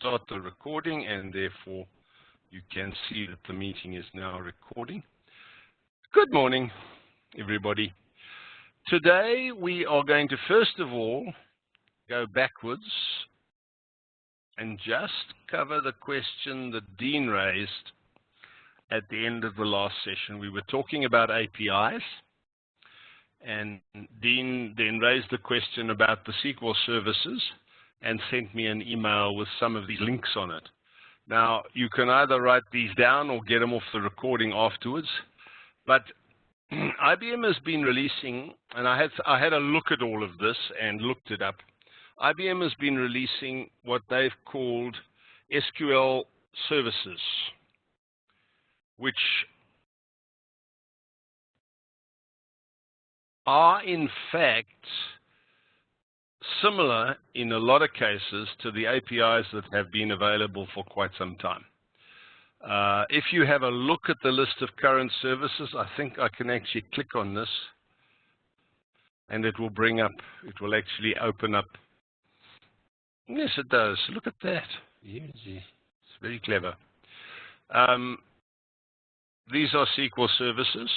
start the recording, and therefore you can see that the meeting is now recording. Good morning, everybody. Today we are going to first of all go backwards and just cover the question that Dean raised at the end of the last session. We were talking about APIs, and Dean then raised the question about the SQL services and sent me an email with some of these links on it. Now, you can either write these down or get them off the recording afterwards, but IBM has been releasing, and I had a look at all of this and looked it up. IBM has been releasing what they've called SQL Services, which are in fact similar in a lot of cases to the APIs that have been available for quite some time. If you have a look at the list of current services, I think I can actually click on this and it will bring up, it will actually open up. Yes, it does. Look at that. It's very clever. These are SQL services.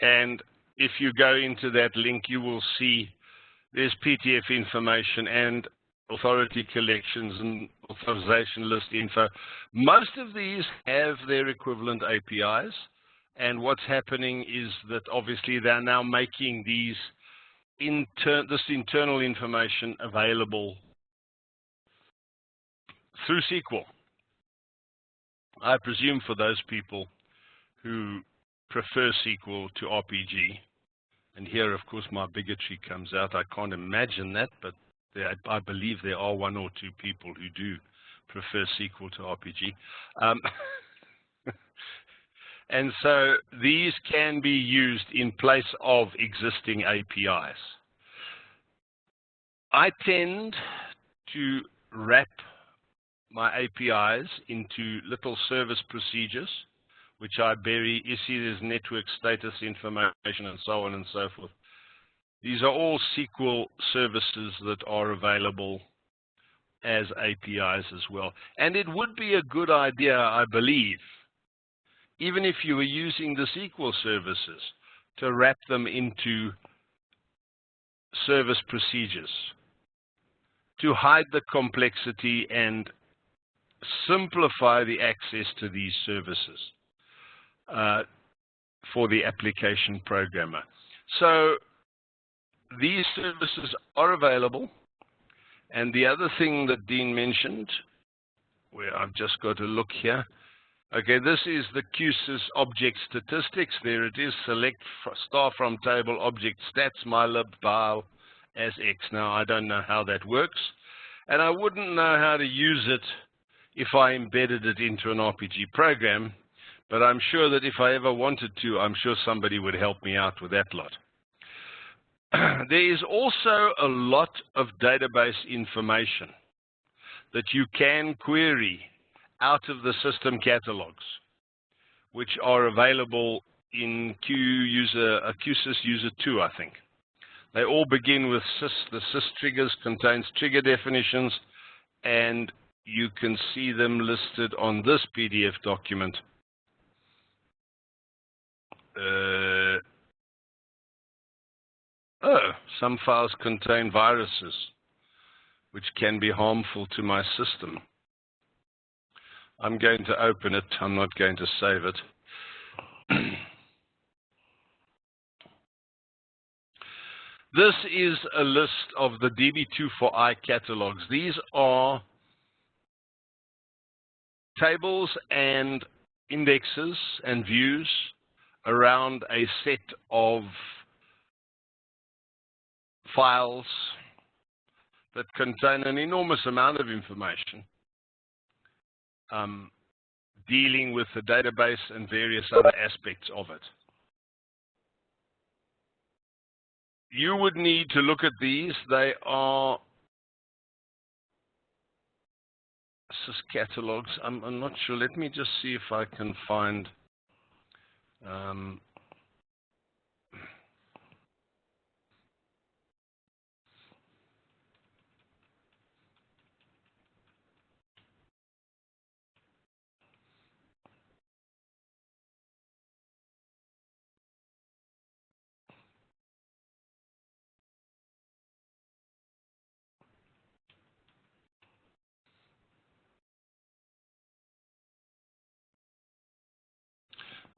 And if you go into that link, you will see there's PTF information and authority collections and authorization list info. Most of these have their equivalent APIs. And what's happening is that obviously they're now making these this internal information available through SQL. I presume for those people who prefer SQL to RPG, and here, of course, my bigotry comes out. I can't imagine that, but I believe there are one or two people who do prefer SQL to RPG. And so these can be used in place of existing APIs. I tend to wrap my APIs into little service procedures, which I bury. You see there's network status information and so on and so forth. These are all SQL services that are available as APIs as well. And it would be a good idea, I believe, even if you were using the SQL services, to wrap them into service procedures to hide the complexity and simplify the access to these services for the application programmer. So these services are available. And the other thing that Dean mentioned, where I've just got to look here, okay, this is the QSYS object statistics. There it is, select star from table object stats, mylib val as X. Now, I don't know how that works, and I wouldn't know how to use it if I embedded it into an RPG program, but I'm sure that if I ever wanted to, I'm sure somebody would help me out with that lot. There is also a lot of database information that you can query out of the system catalogs, which are available in QSYS User 2, I think. They all begin with sys. The sys triggers contains trigger definitions, and you can see them listed on this PDF document. Some files contain viruses, which can be harmful to my system. I'm going to open it. I'm not going to save it. This is a list of the DB249 catalogs. These are tables and indexes and views around a set of files that contain an enormous amount of information dealing with the database and various other aspects of it. You would need to look at these. They are SYS catalogs. I'm not sure. Let me just see if I can find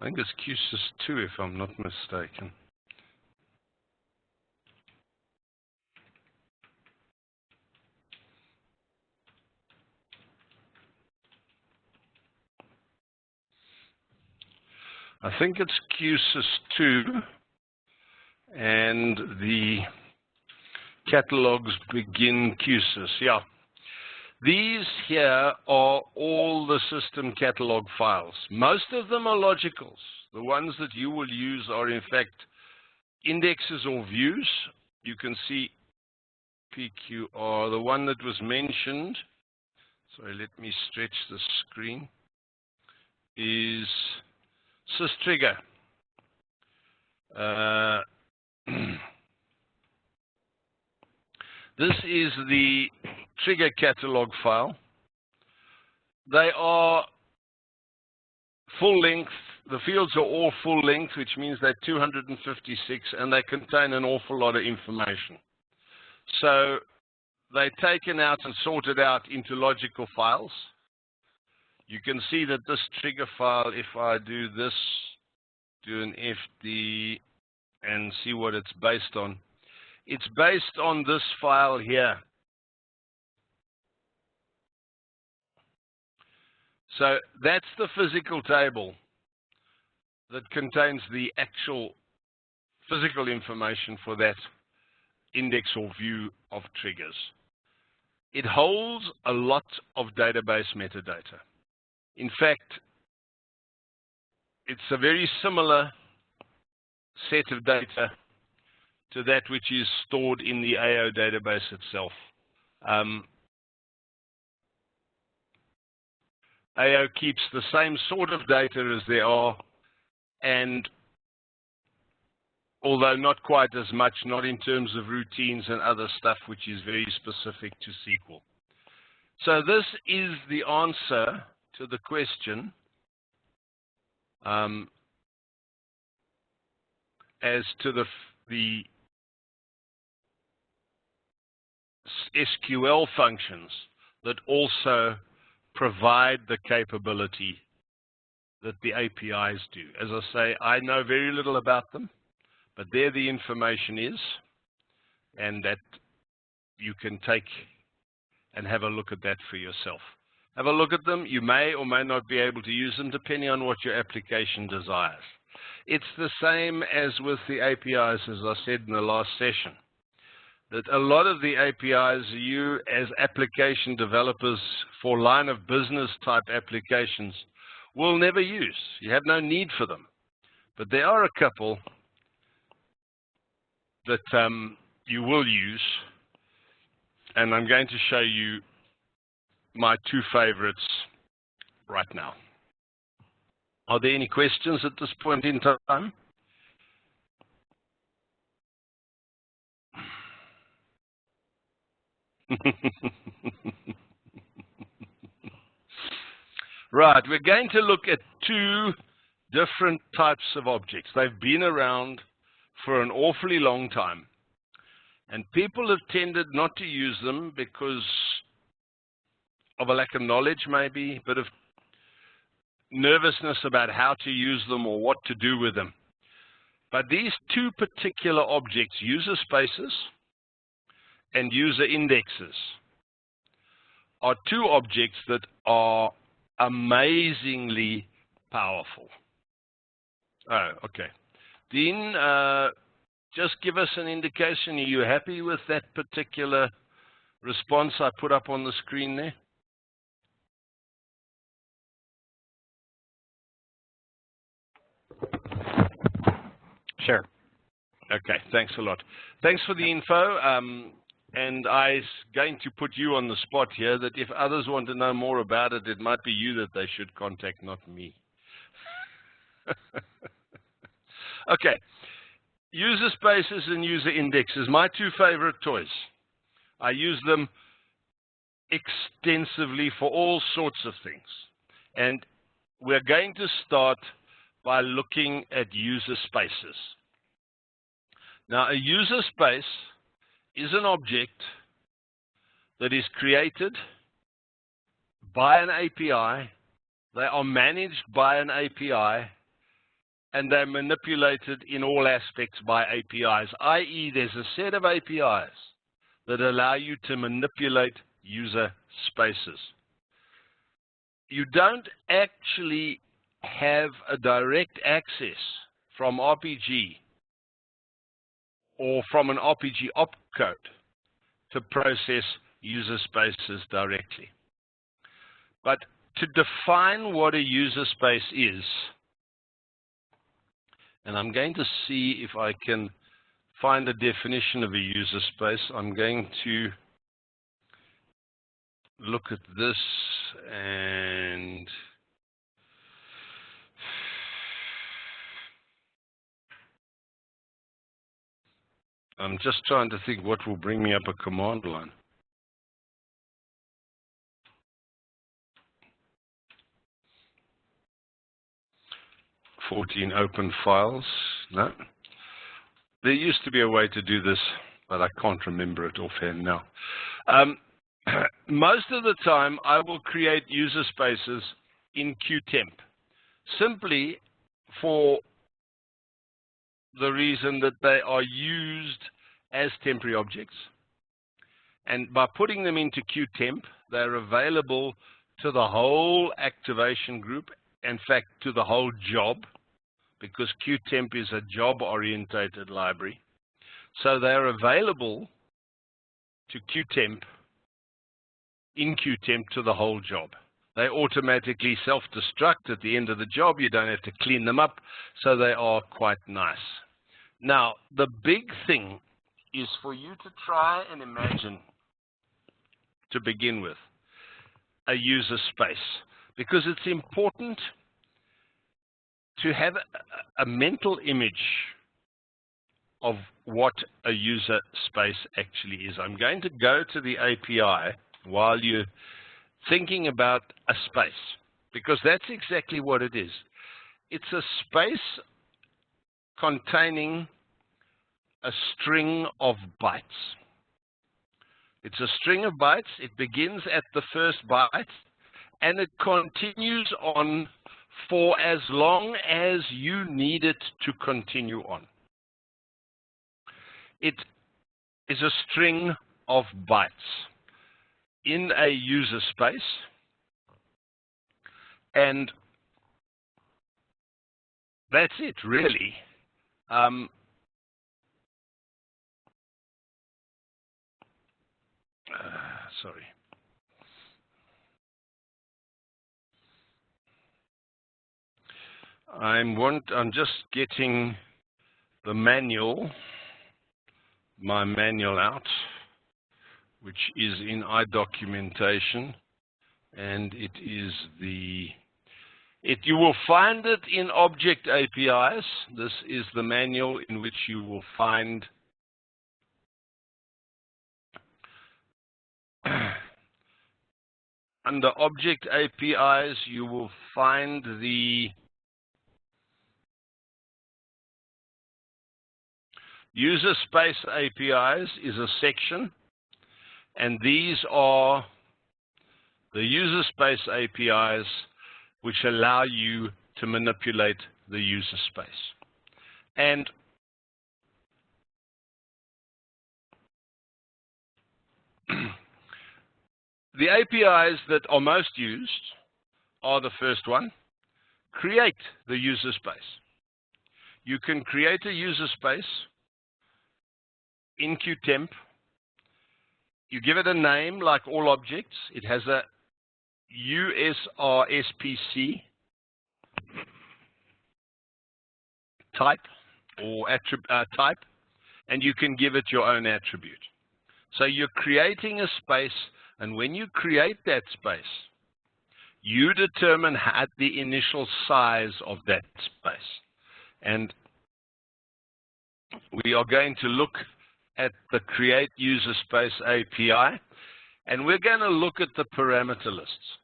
I think it's QSys2 if I'm not mistaken. I think it's QSys2, and the catalogs begin QSys. Yeah. These here are all the system catalog files. Most of them are logicals. The ones that you will use are, in fact, indexes or views. You can see PQR, the one that was mentioned. Sorry, let me stretch the screen. Is systrigger. This is the trigger catalog file. They are full length. The fields are all full length, which means they're 256, and they contain an awful lot of information. So they're taken out and sorted out into logical files. You can see that this trigger file, if I do this, do an FD, and see what it's based on. It's based on this file here. So that's the physical table that contains the actual physical information for that index or view of triggers. It holds a lot of database metadata. In fact, it's a very similar set of data to that which is stored in the AO database itself. AO keeps the same sort of data as there are, and although not quite as much, not in terms of routines and other stuff which is very specific to SQL. So this is the answer to the question as to the SQL functions that also provide the capability that the APIs do. As I say, I know very little about them, but there the information is, and that you can take and have a look at that for yourself. Have a look at them. You may or may not be able to use them depending on what your application desires. It's the same as with the APIs, as I said in the last session, that a lot of the APIs you as application developers for line of business type applications will never use. You have no need for them. But there are a couple that you will use, and I'm going to show you my two favorites right now. Are there any questions at this point in time? Right, we're going to look at two different types of objects. They've been around for an awfully long time, and people have tended not to use them because of a lack of knowledge, maybe, but of nervousness about how to use them or what to do with them. But these two particular objects, user spaces and user indexes, are two objects that are amazingly powerful. Oh, okay. Dean, just give us an indication. Are you happy with that particular response I put up on the screen there? Sure. Okay, thanks a lot. Thanks for the info. And I'm going to put you on the spot here that if others want to know more about it, it might be you that they should contact, not me. Okay, user spaces and user indexes, my two favorite toys. I use them extensively for all sorts of things. And we're going to start by looking at user spaces. Now, a user space is an object that is created by an API. They are managed by an API, and they're manipulated in all aspects by APIs, i.e. there's a set of APIs that allow you to manipulate user spaces. You don't actually have a direct access from RPG or from an RPG opcode to process user spaces directly. But to define what a user space is, and I'm going to see if I can find a definition of a user space. I'm going to look at this, and I'm just trying to think what will bring me up a command line. Open files. No. There used to be a way to do this, but I can't remember it offhand now. Most of the time, I will create user spaces in QTemp, simply for the reason that they are used as temporary objects. And by putting them into QTemp, they're available to the whole activation group, in fact, to the whole job, because QTemp is a job-orientated library. So they're available to QTemp, in QTemp, to the whole job. They automatically self-destruct at the end of the job. You don't have to clean them up, so they are quite nice. Now, the big thing is for you to try and imagine, to begin with, a user space, because it's important to have a mental image of what a user space actually is. I'm going to go to the API while you're thinking about a space, because that's exactly what it is. It's a space containing a string of bytes. It's a string of bytes. It begins at the first byte, and it continues on for as long as you need it to continue on. It is a string of bytes in a user space, and that's it, really. Sorry. I'm just getting the manual, my manual out, which is in iDocumentation, and it is you will find it in Object APIs. This is the manual in which you will find under Object APIs, you will find the User Space APIs is a section, and these are the User Space APIs which allow you to manipulate the user space. And the APIs that are most used are the first one, create the user space. You can create a user space in QTemp. You give it a name like all objects. It has a USRSPC type or type, and you can give it your own attribute. So you're creating a space, and when you create that space, you determine the initial size of that space. And we are going to look at the Create User Space API, and we're going to look at the parameter lists.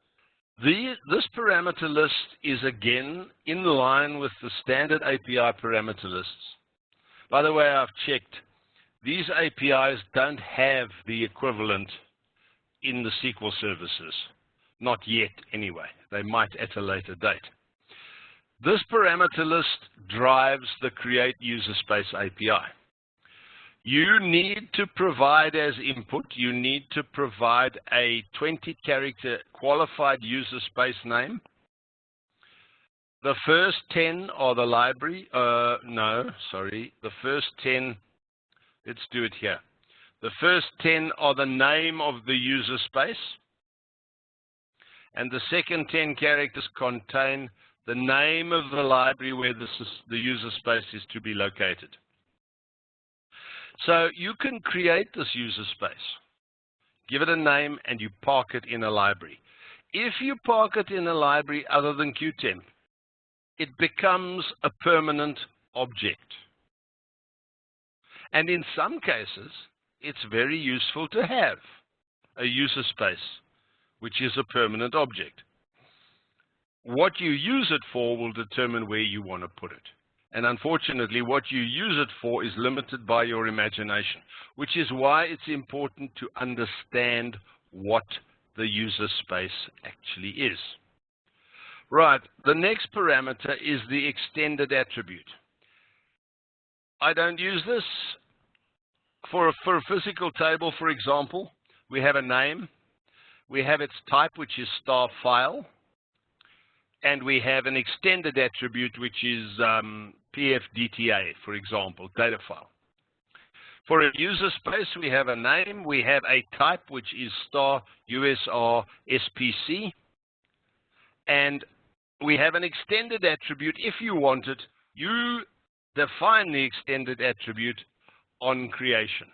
This parameter list is, again, in line with the standard API parameter lists. By the way, I've checked. These APIs don't have the equivalent in the SQL services. Not yet, anyway. They might at a later date. This parameter list drives the Create User Space API. You need to provide as input, you need to provide a 20-character qualified user space name. The first 10 are the library, the first 10, let's do it here. The first 10 are the name of the user space, and the second 10 characters contain the name of the library where the user space is to be located. So you can create this user space, give it a name, and you park it in a library. If you park it in a library other than QTemp, it becomes a permanent object. And in some cases, it's very useful to have a user space, which is a permanent object. What you use it for will determine where you want to put it. And unfortunately, what you use it for is limited by your imagination, which is why it's important to understand what the user space actually is. Right, the next parameter is the extended attribute. I don't use this. For a physical table, for example, we have a name, we have its type, which is star file, and we have an extended attribute, which is PFDTA, for example, data file. For a user space, we have a name, we have a type, which is star USRSPC, and we have an extended attribute. If you want it, you define the extended attribute on creation.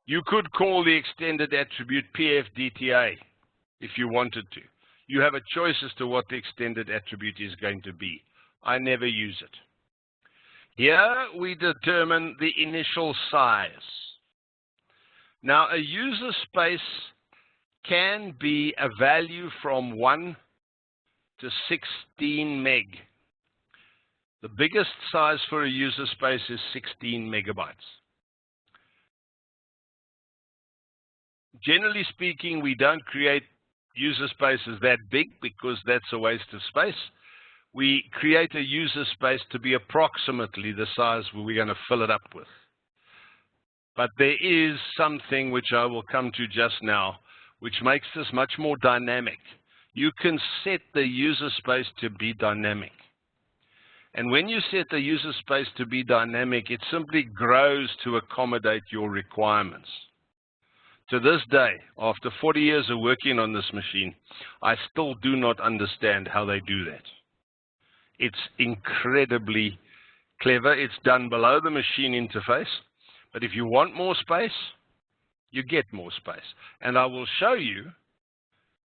You could call the extended attribute PFDTA if you wanted to. You have a choice as to what the extended attribute is going to be. I never use it. Here we determine the initial size. Now a user space can be a value from 1 to 16 meg. The biggest size for a user space is 16 megabytes. Generally speaking, we don't create user spaces that big because that's a waste of space. We create a user space to be approximately the size we're going to fill it up with. But there is something which I will come to just now, which makes this much more dynamic. You can set the user space to be dynamic. And when you set the user space to be dynamic, it simply grows to accommodate your requirements. To this day, after 40 years of working on this machine, I still do not understand how they do that. It's incredibly clever. It's done below the machine interface. But if you want more space, you get more space. And I will show you,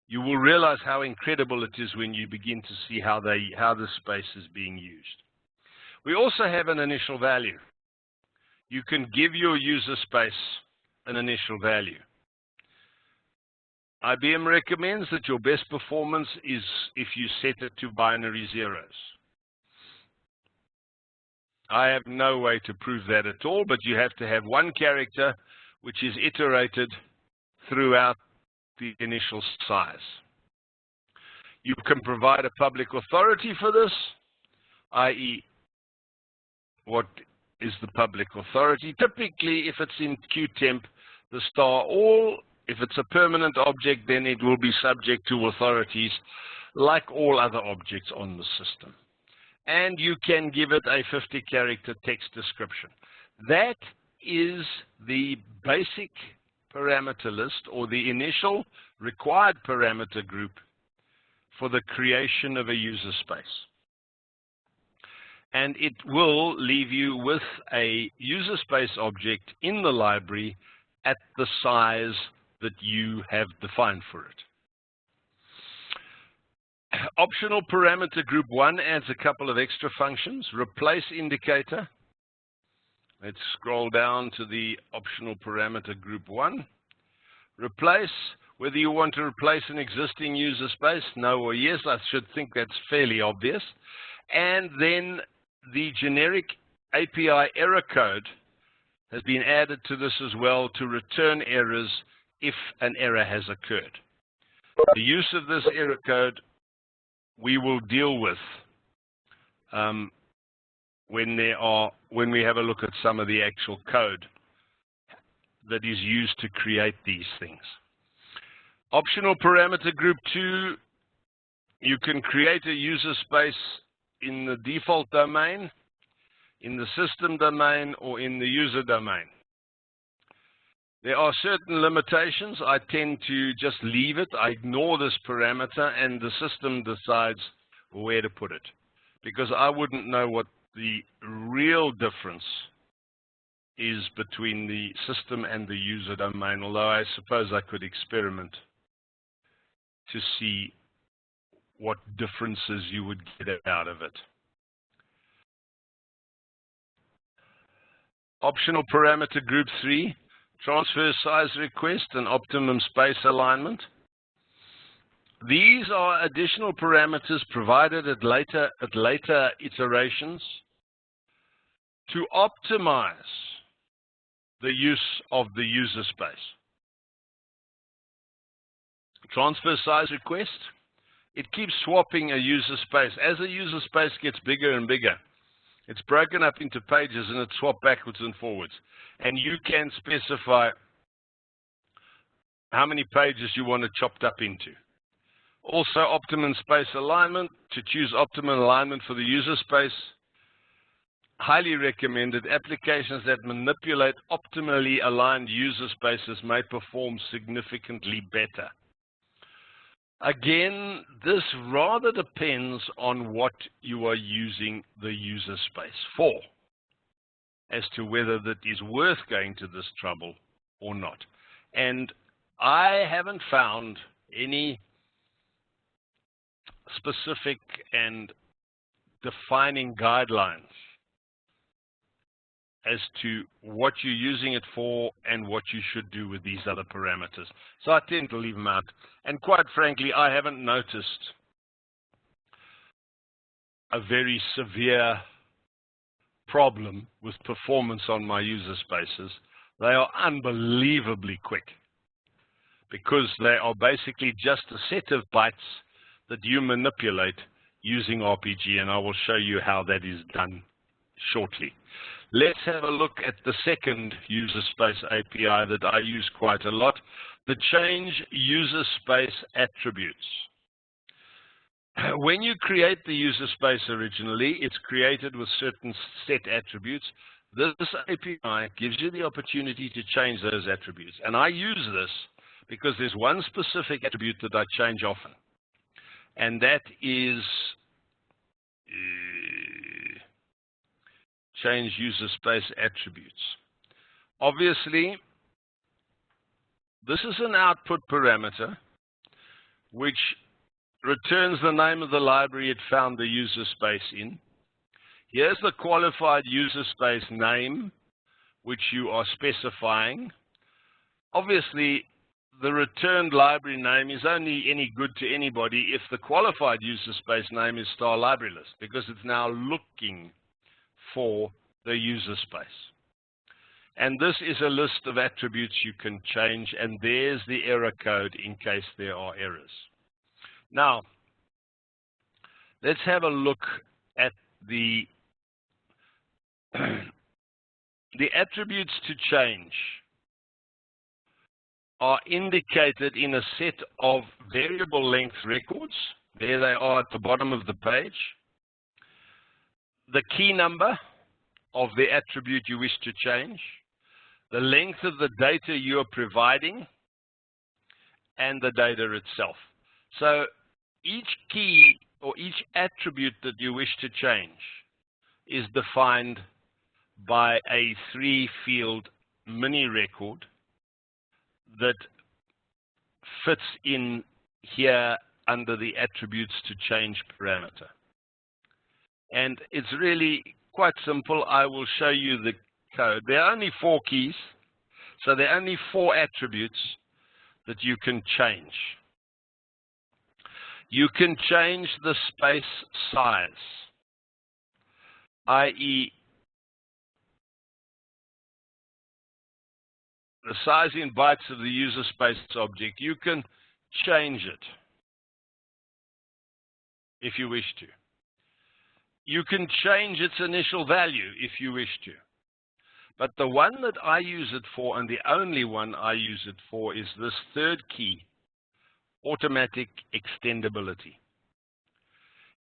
you will realize how incredible it is when you begin to see how the space is being used. We also have an initial value. You can give your user space an initial value. IBM recommends that your best performance is if you set it to binary zeros. I have no way to prove that at all, but you have to have one character which is iterated throughout the initial size. You can provide a public authority for this, i.e., what is the public authority? Typically, if it's in QTemp, the star all. If it's a permanent object, then it will be subject to authorities like all other objects on the system. And you can give it a 50-character text description. That is the basic parameter list, or the initial required parameter group for the creation of a user space. And it will leave you with a user space object in the library at the size that you have defined for it. Optional parameter group 1 adds a couple of extra functions. Replace indicator. Let's scroll down to the optional parameter group 1. Replace, whether you want to replace an existing user space, no or yes, I should think that's fairly obvious. And then the generic API error code has been added to this as well to return errors if an error has occurred. The use of this error code we will deal with when we have a look at some of the actual code that is used to create these things. Optional parameter group 2, you can create a user space in the default domain, in the system domain, or in the user domain. There are certain limitations. I tend to just leave it. I ignore this parameter, and the system decides where to put it, because I wouldn't know what the real difference is between the system and the user domain, although I suppose I could experiment to see what differences you would get out of it. Optional parameter group 3, transfer size request and optimum space alignment. These are additional parameters provided at later iterations to optimize the use of the user space. Transfer size request, it keeps swapping a user space. As a user space gets bigger and bigger, it's broken up into pages and it's swapped backwards and forwards. And you can specify how many pages you want it chopped up into. Also, optimum space alignment, to choose optimum alignment for the user space. Highly recommended. Applications that manipulate optimally aligned user spaces may perform significantly better. Again, this rather depends on what you are using the user space for, as to whether that is worth going to this trouble or not. And I haven't found any specific and defining guidelines as to what you're using it for and what you should do with these other parameters. So I tend to leave them out. And quite frankly, I haven't noticed a very severe problem with performance on my user spaces. They are unbelievably quick because they are basically just a set of bytes that you manipulate using RPG, and I will show you how that is done shortly. Let's have a look at the second user space API that I use quite a lot, the change user space attributes. When you create the user space originally, it's created with certain set attributes. This API gives you the opportunity to change those attributes. And I use this because there's one specific attribute that I change often, and that is change user space attributes. Obviously, this is an output parameter which returns the name of the library it found the user space in. Here's the qualified user space name which you are specifying. Obviously, the returned library name is only any good to anybody if the qualified user space name is star library list, because it's now looking for the user space. And this is a list of attributes you can change, and there's the error code in case there are errors. Now, let's have a look at the attributes to change are indicated in a set of variable length records. There they are at the bottom of the page. The key number of the attribute you wish to change, the length of the data you are providing, and the data itself. So each key or each attribute that you wish to change is defined by a 3-field mini record that fits in here under the attributes to change parameter. And it's really quite simple. I will show you the code. There are only 4 keys, so there are only 4 attributes that you can change. You can change the space size, i.e., the size in bytes of the user space object. You can change it if you wish to. you can change its initial value if you wish to. But the one that I use it for, and the only one I use it for, is this third key, automatic extendability.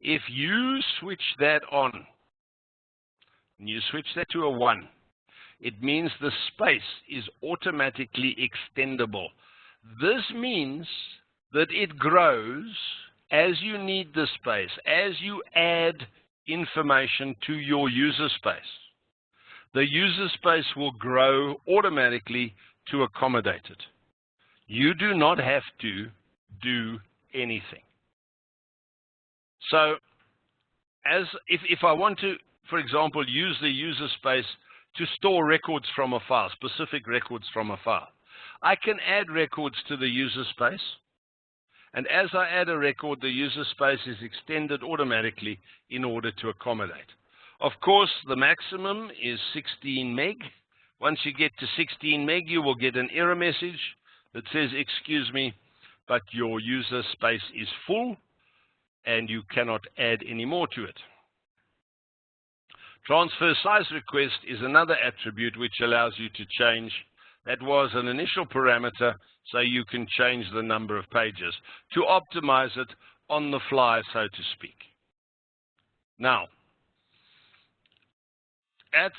If you switch that on, and you switch that to a 1, it means the space is automatically extendable. This means that it grows as you need the space, as you add information to your user space. The user space will grow automatically to accommodate it. You do not have to do anything. So, if I want to, for example, use the user space to store records from a file, specific records from a file, I can add records to the user space. And as I add a record, the user space is extended automatically in order to accommodate. Of course, the maximum is 16 meg. Once you get to 16 meg, you will get an error message that says, excuse me, but your user space is full and you cannot add any more to it. Transfer size request is another attribute which allows you to change. That was an initial parameter, so you can change the number of pages to optimize it on the fly, so to speak. Now, that's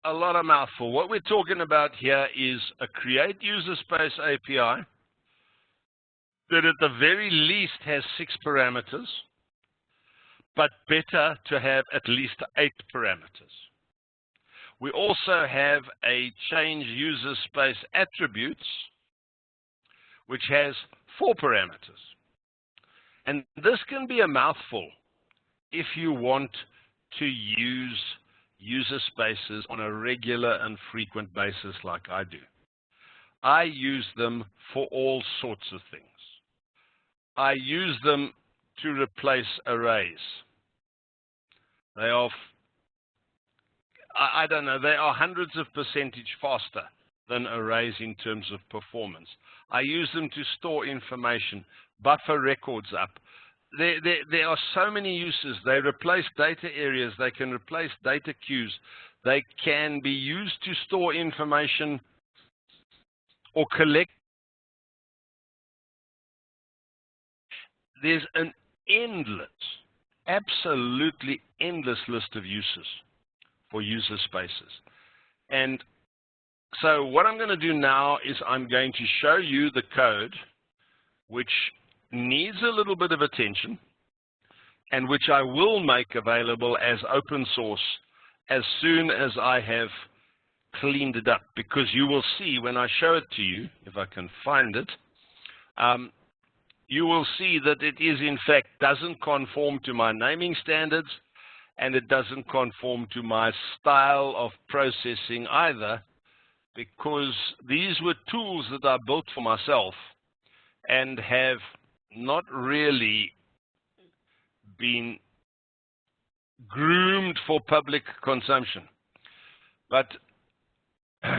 a lot of mouthful. What we're talking about here is a create user space API that at the very least has 6 parameters, but better to have at least 8 parameters. We also have a change user space attributes, which has 4 parameters. And this can be a mouthful if you want to use user spaces on a regular and frequent basis like I do. I use them for all sorts of things. I use them to replace arrays. They are, I don't know, they are hundreds of percentage faster than arrays in terms of performance. I use them to store information, buffer records up. There are so many uses. They replace data areas. They can replace data queues. They can be used to store information or collect. There's an endless, absolutely endless list of uses for user spaces. And so what I'm going to do now is I'm going to show you the code which needs a little bit of attention and which I will make available as open source as soon as I have cleaned it up, because you will see when I show it to you, if I can find it, you will see that it is in fact doesn't conform to my naming standards, and it doesn't conform to my style of processing either, because these were tools that I built for myself and have not really been groomed for public consumption. But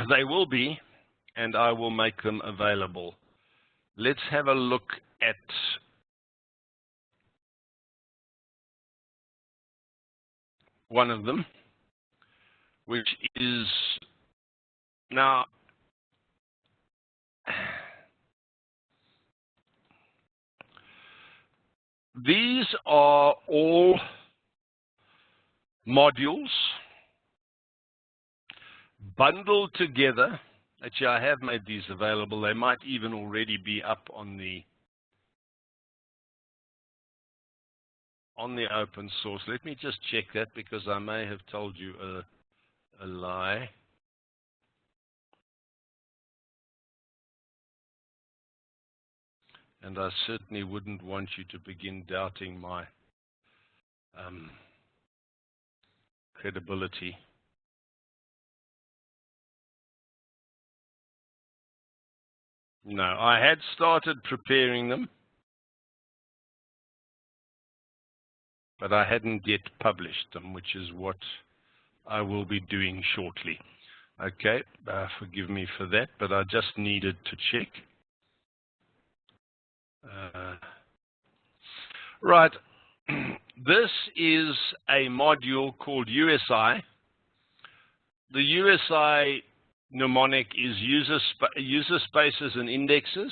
they will be, and I will make them available. Let's have a look at one of them, which is now these are all modules bundled together. Actually, I have made these available. They might even already be up on the open source. Let me just check that, because I may have told you a lie. And I certainly wouldn't want you to begin doubting my credibility. No, I had started preparing them, but I hadn't yet published them, which is what I will be doing shortly. Okay, forgive me for that, but I just needed to check. Right, This is a module called USI. The USI mnemonic is user spaces and indexes.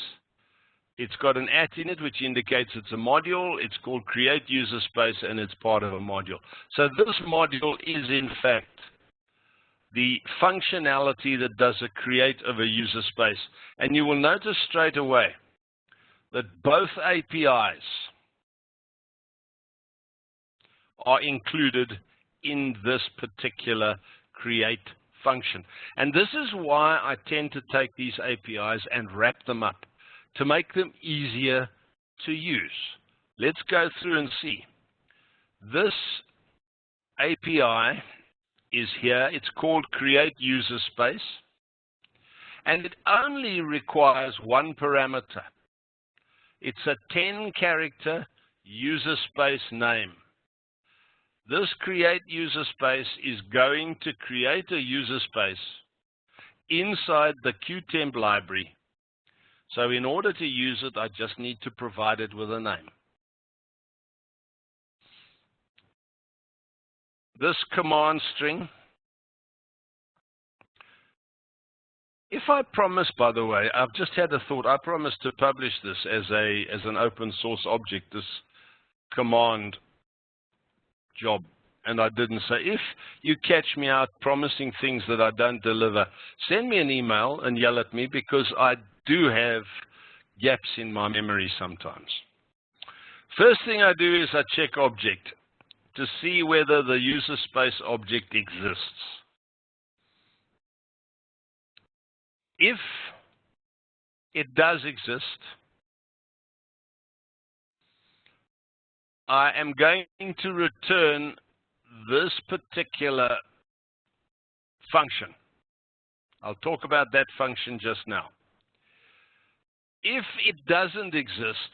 It's got an @ in it, which indicates it's a module. It's called create user space, and it's part of a module. So this module is, in fact, the functionality that does a create of a user space. And you will notice straight away that both APIs are included in this particular create function. And this is why I tend to take these APIs and wrap them up to make them easier to use. Let's go through and see. This API is here. It's called create user space, and it only requires one parameter. It's a 10-character user space name. This create user space is going to create a user space inside the QTemp library. So in order to use it, I just need to provide it with a name. This command string, if I promise, by the way, I've just had a thought, I promise to publish this as an open source object, this command job, and I didn't say. If you catch me out promising things that I don't deliver, send me an email and yell at me, because I do have gaps in my memory sometimes. First thing I do is I check object to see whether the user space object exists. If it does exist, I am going to return this particular function. I'll talk about that function just now. If it doesn't exist,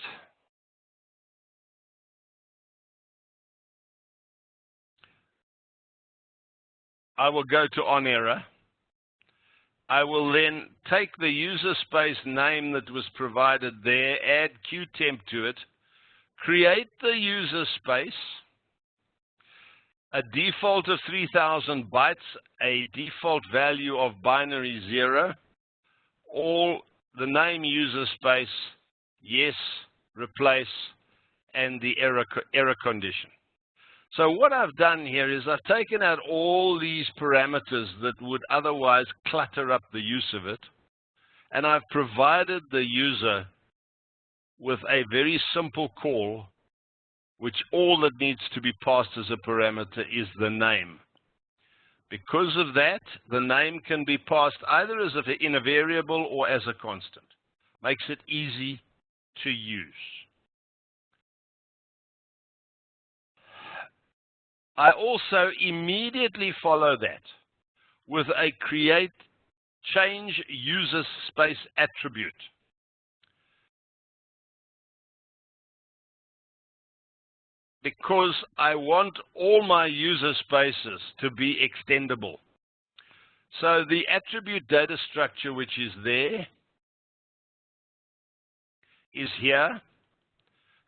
I will go to on error. I will then take the user space name that was provided there, add QTemp to it, create the user space, a default of 3000 bytes, a default value of binary 0, all the name user space, yes, replace, and the error condition. So what I've done here is I've taken out all these parameters that would otherwise clutter up the use of it, and I've provided the user with a very simple call, which all that needs to be passed as a parameter is the name. Because of that, the name can be passed either as in a variable or as a constant. Makes it easy to use. I also immediately follow that with a create change user space attribute. Because I want all my user spaces to be extendable. So the attribute data structure, which is there, is here.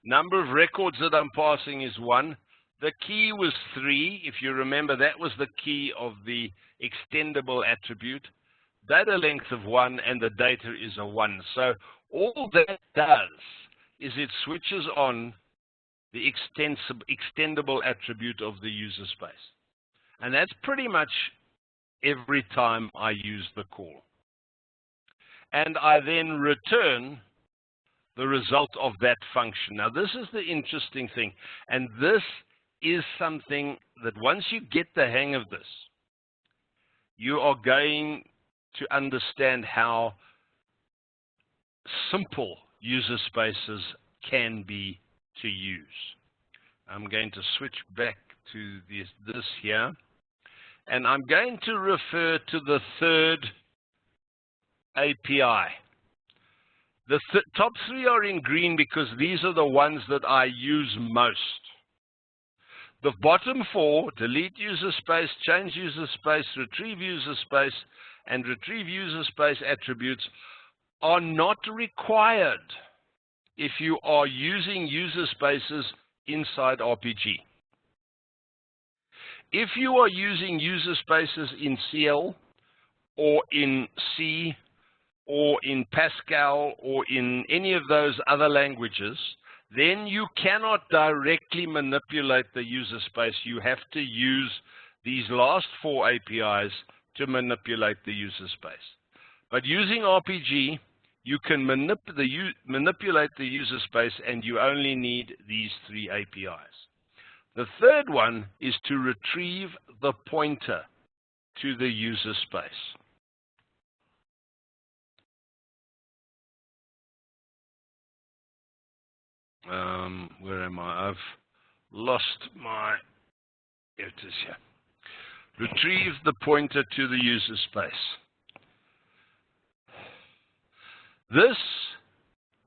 Number of records that I'm passing is 1. The key was 3. If you remember, that was the key of the extendable attribute. Data length of 1, and the data is a 1. So all that does is it switches on the extendable attribute of the user space. And that's pretty much every time I use the call. And I then return the result of that function. Now, this is the interesting thing. And this is something that once you get the hang of this, you are going to understand how simple user spaces can be to use. I'm going to switch back to this here, and I'm going to refer to the third API. The top 3 are in green because these are the ones that I use most. The bottom 4, delete user space, change user space, retrieve user space, and retrieve user space attributes, are not required if you are using user spaces inside RPG. If you are using user spaces in CL or in C or in Pascal or in any of those other languages, then you cannot directly manipulate the user space. You have to use these last 4 APIs to manipulate the user space. But using RPG, you can manipulate the user space, and you only need these 3 APIs. The third one is to retrieve the pointer to the user space. Where am I? I've lost my, here it is here. Retrieve the pointer to the user space. This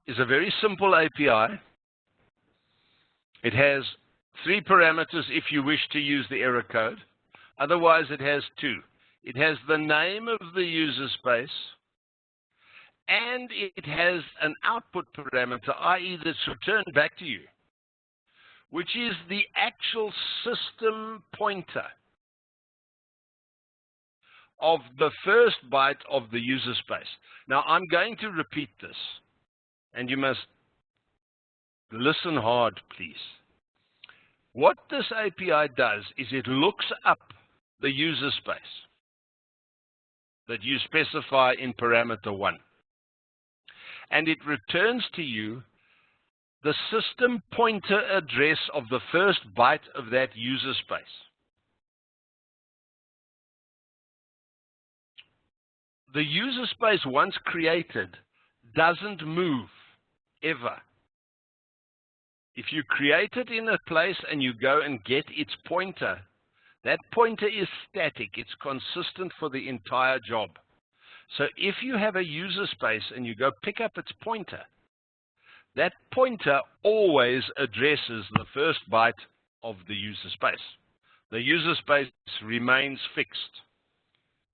is a very simple API. It has 3 parameters if you wish to use the error code. Otherwise, it has 2. It has the name of the user space, and it has an output parameter, i.e. that's returned back to you, which is the actual system pointer of the first byte of the user space. Now, I'm going to repeat this, and you must listen hard, please. What this API does is it looks up the user space that you specify in parameter 1, and it returns to you the system pointer address of the first byte of that user space. The user space, once created, doesn't move, ever. If you create it in a place and you go and get its pointer, that pointer is static. It's consistent for the entire job. So if you have a user space and you go pick up its pointer, that pointer always addresses the first byte of the user space. The user space remains fixed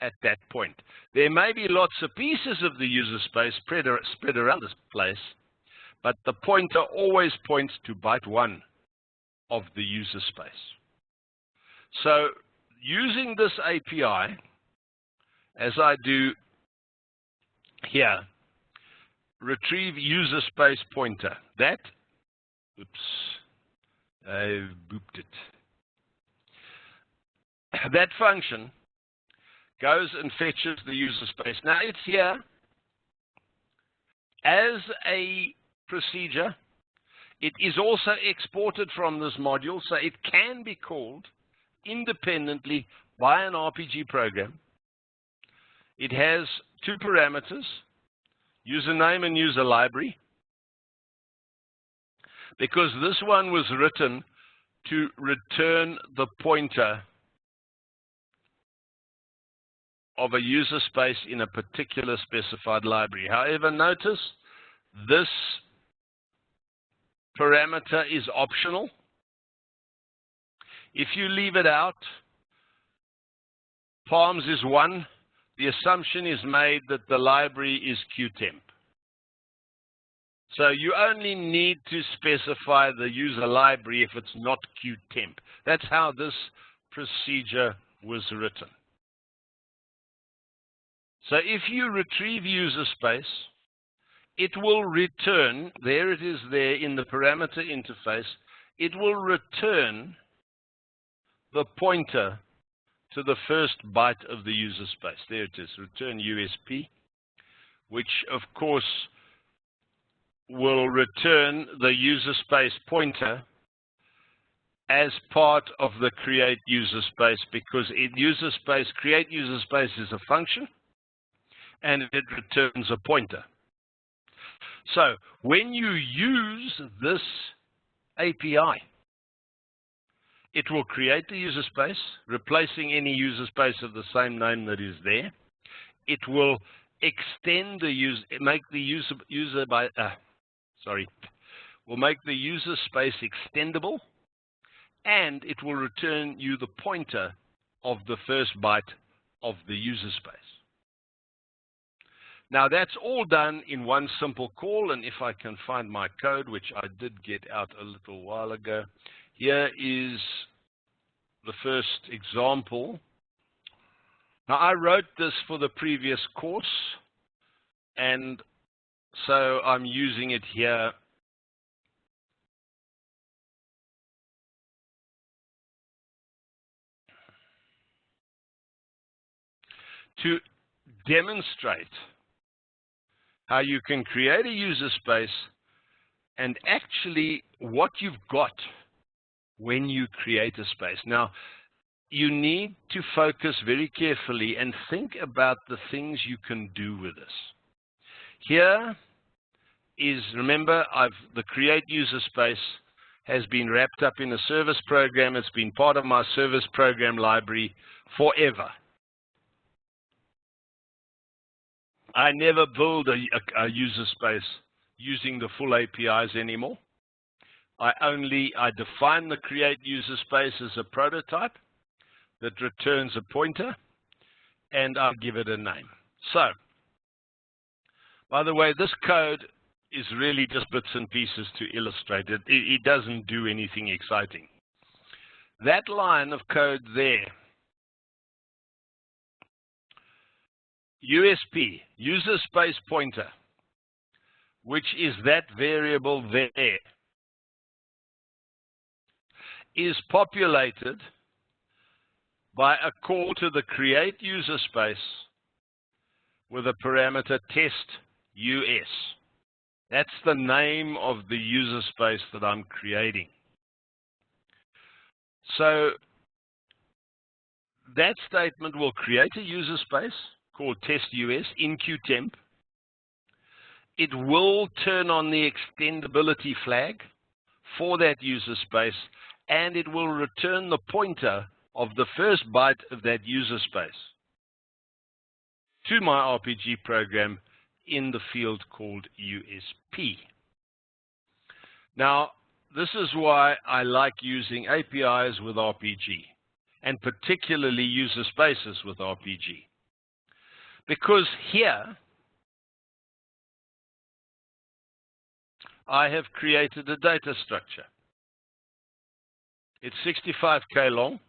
at that point. There may be lots of pieces of the user space spread around this place, but the pointer always points to byte 1 of the user space. So using this API, as I do here, retrieve user space pointer, that, I've booped it. That function goes and fetches the user space. Now it's here as a procedure. It is also exported from this module, so it can be called independently by an RPG program. It has 2 parameters, username and user library, because this one was written to return the pointer of a user space in a particular specified library. However, notice this parameter is optional. If you leave it out, palms is 1. The assumption is made that the library is qtemp. So you only need to specify the user library if it's not qtemp. That's how this procedure was written. So if you retrieve user space, it will return, there it is there in the parameter interface, it will return the pointer to the first byte of the user space. There it is, return USP, which of course will return the user space pointer as part of the create user space, because create user space is a function, and it returns a pointer. So when you use this API, it will create the user space, replacing any user space of the same name that is there. It will extend the user, make the user space extendable, and it will return you the pointer of the first byte of the user space. Now that's all done in one simple call, and if I can find my code, which I did get out a little while ago, here is the first example. Now, I wrote this for the previous course, and so I'm using it here to demonstrate how you can create a user space and actually what you've got when you create a space. Now, you need to focus very carefully and think about the things you can do with this. Here is, remember, the create user space has been wrapped up in a service program. It's been part of my service program library forever. I never build a user space using the full APIs anymore. I define the create user space as a prototype that returns a pointer, and I give it a name. So, by the way, this code is really just bits and pieces to illustrate it. It doesn't do anything exciting. That line of code there, USP, user space pointer, which is that variable there, is populated by a call to the create user space with a parameter test US. That's the name of the user space that I'm creating. So that statement will create a user space called test US in Qtemp. It will turn on the extendability flag for that user space, and it will return the pointer of the first byte of that user space to my RPG program in the field called USP. Now, this is why I like using APIs with RPG, and particularly user spaces with RPG. Because here, I have created a data structure. It's 65K long,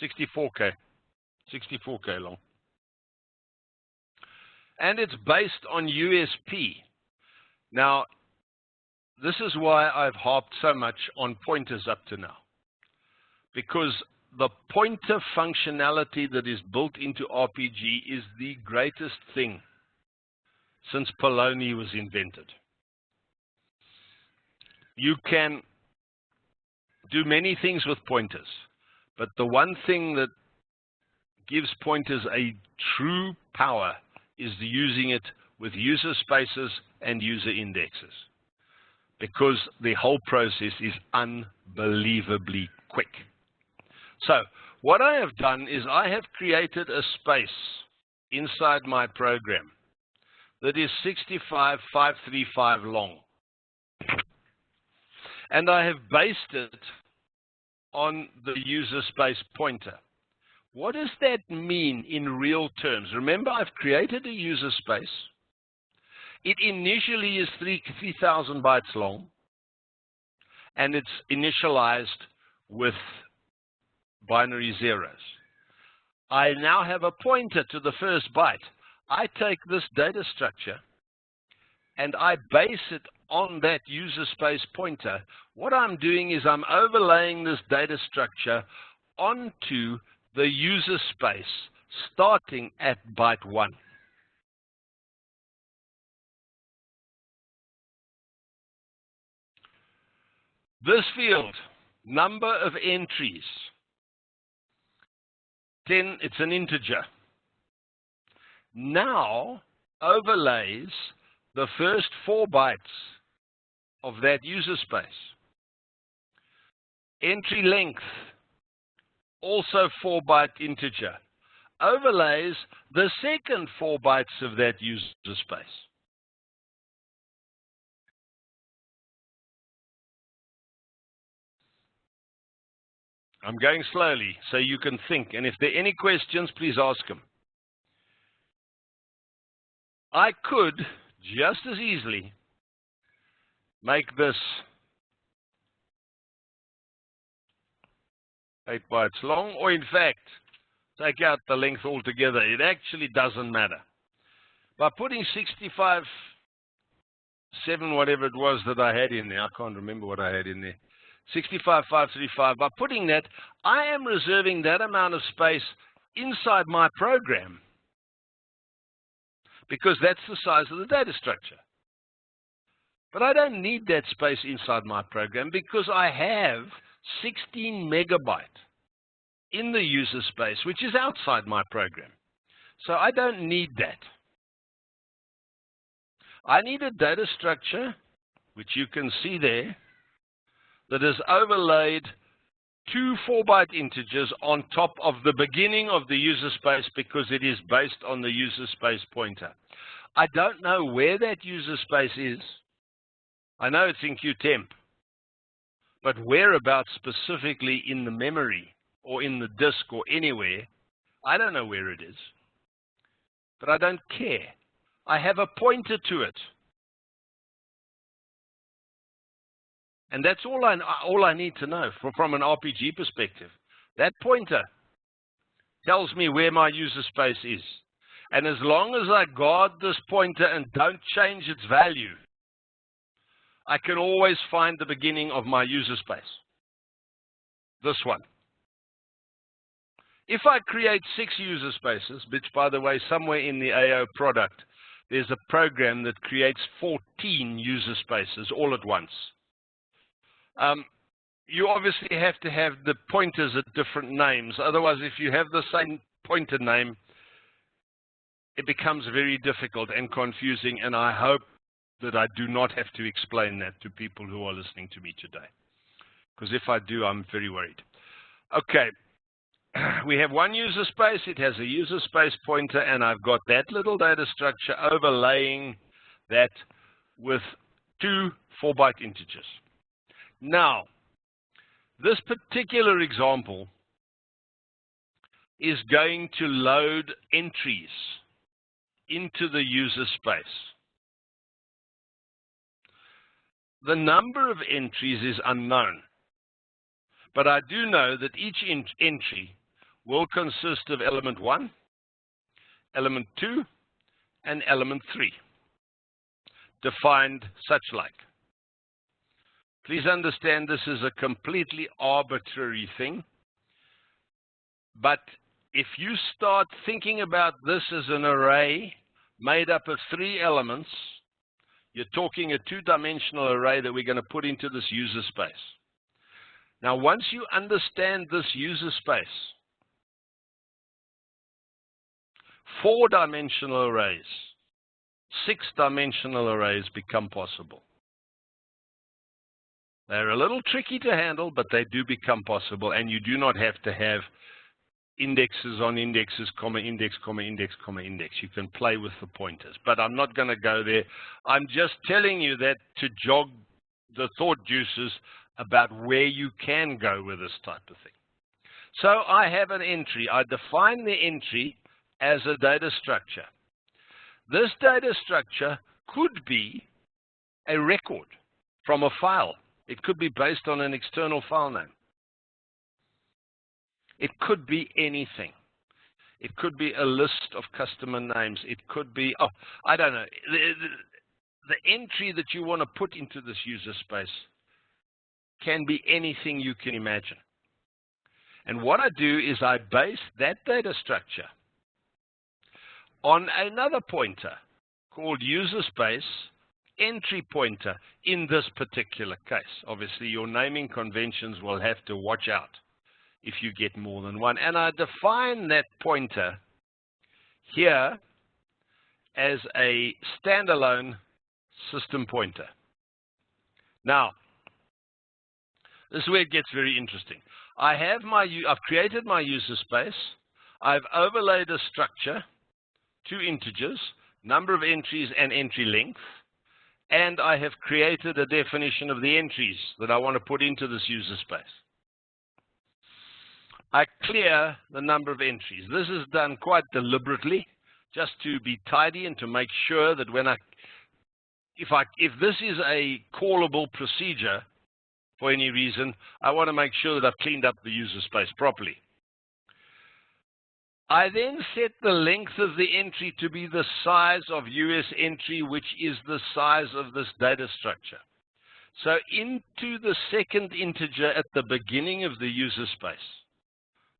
64K long. And it's based on USP. Now, this is why I've harped so much on pointers up to now. Because the pointer functionality that is built into RPG is the greatest thing since Polony was invented. You can do many things with pointers, but the one thing that gives pointers a true power is using it with user spaces and user indexes, because the whole process is unbelievably quick. So what I have done is I have created a space inside my program that is 65,535 long. And I have based it on the user space pointer. What does that mean in real terms? Remember, I've created a user space. It initially is 3,000 bytes long, and it's initialized with binary zeros. I now have a pointer to the first byte. I take this data structure and I base it on that user space pointer. What I'm doing is I'm overlaying this data structure onto the user space starting at byte 1. This field, number of entries, 10, it's an integer, now overlays the first 4 bytes of that user space. Entry length, also 4-byte integer, overlays the second 4 bytes of that user space. I'm going slowly so you can think, and if there are any questions, please ask them. I could just as easily make this 8 bytes long, or in fact, take out the length altogether. It actually doesn't matter. By putting 65, 7, whatever it was that I had in there, I can't remember what I had in there, 65,535, by putting that, I am reserving that amount of space inside my program because that's the size of the data structure. But I don't need that space inside my program because I have 16 megabyte in the user space, which is outside my program. So I don't need that. I need a data structure, which you can see there, that is overlaid 2 4-byte integers on top of the beginning of the user space because it is based on the user space pointer. I don't know where that user space is. I know it's in QTemp, but whereabouts specifically in the memory or in the disk or anywhere, I don't know where it is. But I don't care. I have a pointer to it. And that's all I need to know from an RPG perspective. That pointer tells me where my user space is. And as long as I guard this pointer and don't change its value, I can always find the beginning of my user space. This one. If I create 6 user spaces, which by the way, somewhere in the AO product, there's a program that creates 14 user spaces all at once. You obviously have to have the pointers at different names. Otherwise, if you have the same pointer name, it becomes very difficult and confusing, and I hope that I do not have to explain that to people who are listening to me today. Because if I do, I'm very worried. Okay, we have one user space. It has a user space pointer, and I've got that little data structure overlaying that with 2 4-byte integers. Now, this particular example is going to load entries into the user space. The number of entries is unknown, but I do know that each entry will consist of element 1, element 2, and element 3, defined such like. Please understand this is a completely arbitrary thing, but if you start thinking about this as an array made up of 3 elements, you're talking a 2-dimensional array that we're going to put into this user space. Now, once you understand this user space, 4-dimensional arrays, 6-dimensional arrays become possible. They're a little tricky to handle, but they do become possible, and you do not have to have indexes on indexes, comma, index, comma, index, comma, index. You can play with the pointers, but I'm not going to go there. I'm just telling you that to jog the thought juices about where you can go with this type of thing. So I have an entry. I define the entry as a data structure. This data structure could be a record from a file. It could be based on an external file name. It could be anything. It could be a list of customer names. It could be, oh, I don't know. The entry that you want to put into this user space can be anything you can imagine. And what I do is I base that data structure on another pointer called user space entry pointer in this particular case. Obviously, your naming conventions will have to watch out if you get more than one. And I define that pointer here as a standalone system pointer. Now, this is where it gets very interesting. I've created my user space. I've overlaid a structure, 2 integers, number of entries and entry length, and I have created a definition of the entries that I want to put into this user space. I clear the number of entries. This is done quite deliberately, just to be tidy and to make sure that when if this is a callable procedure, for any reason, I want to make sure that I've cleaned up the user space properly. I then set the length of the entry to be the size of US entry, which is the size of this data structure. So into the second integer at the beginning of the user space,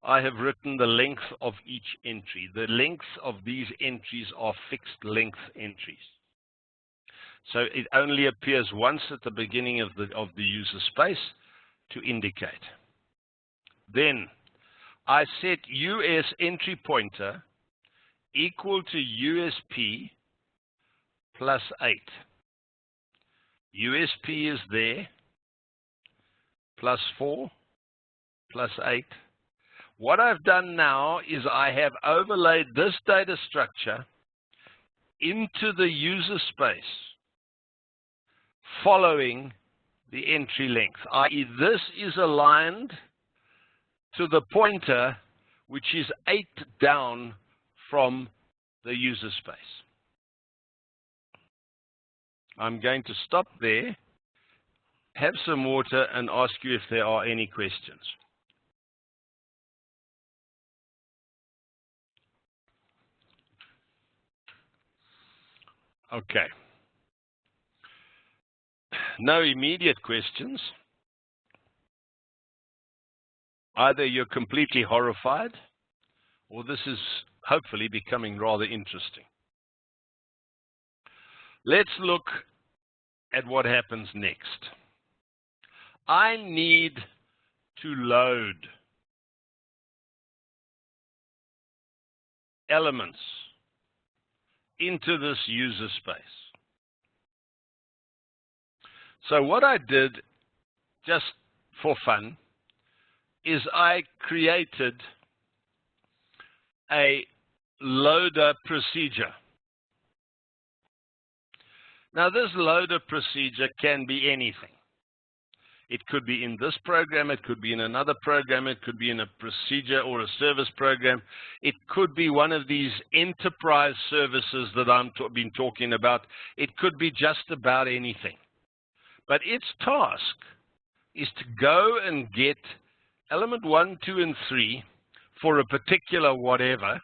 I have written the length of each entry. The length of these entries are fixed length entries. So it only appears once at the beginning of the user space to indicate. Then I set US entry pointer equal to USP plus 8. USP is there, plus 4, plus 8. What I've done now is I have overlaid this data structure into the user space following the entry length, i.e. this is aligned to the pointer which is 8 down from the user space. I'm going to stop there, have some water, and ask you if there are any questions. Okay. No immediate questions. Either you're completely horrified, or this is hopefully becoming rather interesting. Let's look at what happens next. I need to load elements into this user space. So what I did, just for fun, is I created a loader procedure. Now, this loader procedure can be anything. It could be in this program, it could be in another program, it could be in a procedure or a service program. It could be one of these enterprise services that I've been talking about. It could be just about anything. But its task is to go and get element 1, 2, and 3 for a particular whatever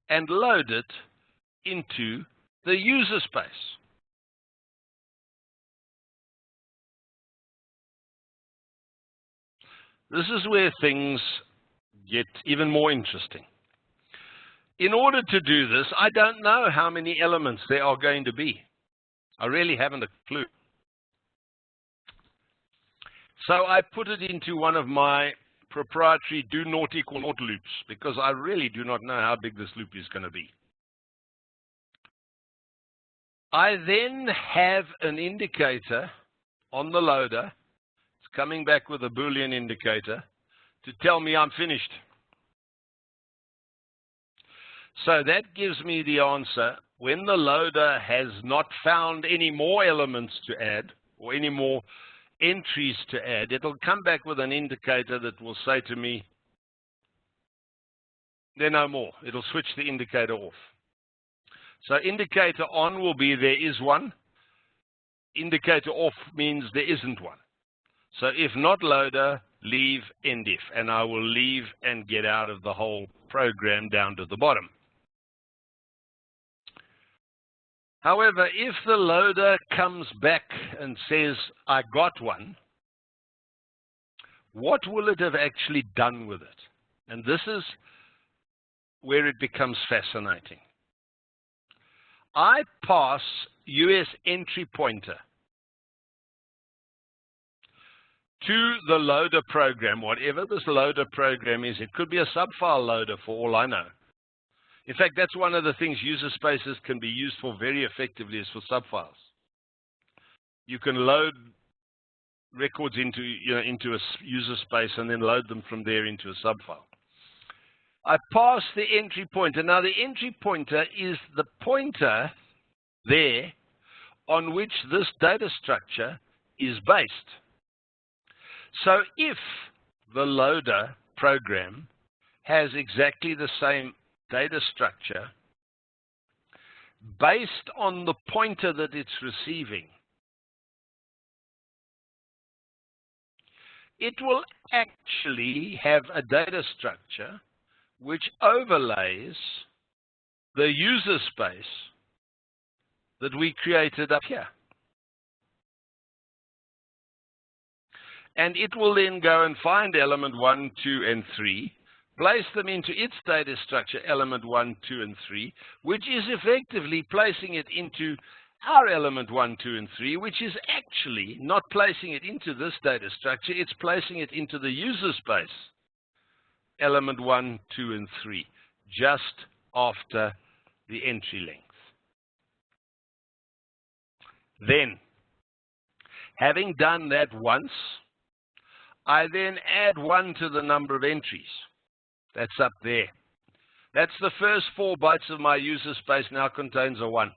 and load it into the user space. This is where things get even more interesting. In order to do this, I don't know how many elements there are going to be. I really haven't a clue. So I put it into one of my proprietary do not equal not loops, because I really do not know how big this loop is going to be. I then have an indicator on the loader. It's coming back with a Boolean indicator to tell me I'm finished. So that gives me the answer. When the loader has not found any more elements to add or any more entries to add, it'll come back with an indicator that will say to me, there are no more. It'll switch the indicator off. So indicator on will be there is one. Indicator off means there isn't one. So if not loader, leave end if, and I will leave and get out of the whole program down to the bottom. However, if the loader comes back and says, I got one, what will it have actually done with it? And this is where it becomes fascinating. I pass US entry pointer to the loader program, whatever this loader program is. It could be a subfile loader for all I know. In fact, that's one of the things user spaces can be used for very effectively, is for subfiles. You can load records into a user space and then load them from there into a subfile. I pass the entry pointer. Now, the entry pointer is the pointer there on which this data structure is based. So if the loader program has exactly the same data structure based on the pointer that it's receiving, it will actually have a data structure which overlays the user space that we created up here. And it will then go and find element 1, 2, and 3, place them into its data structure, element 1, 2, and 3, which is effectively placing it into our element 1, 2, and 3, which is actually not placing it into this data structure, it's placing it into the user space, element 1, 2, and 3, just after the entry length. Then, having done that once, I then add 1 to the number of entries. That's up there. That's the first 4 bytes of my user space now contains a 1.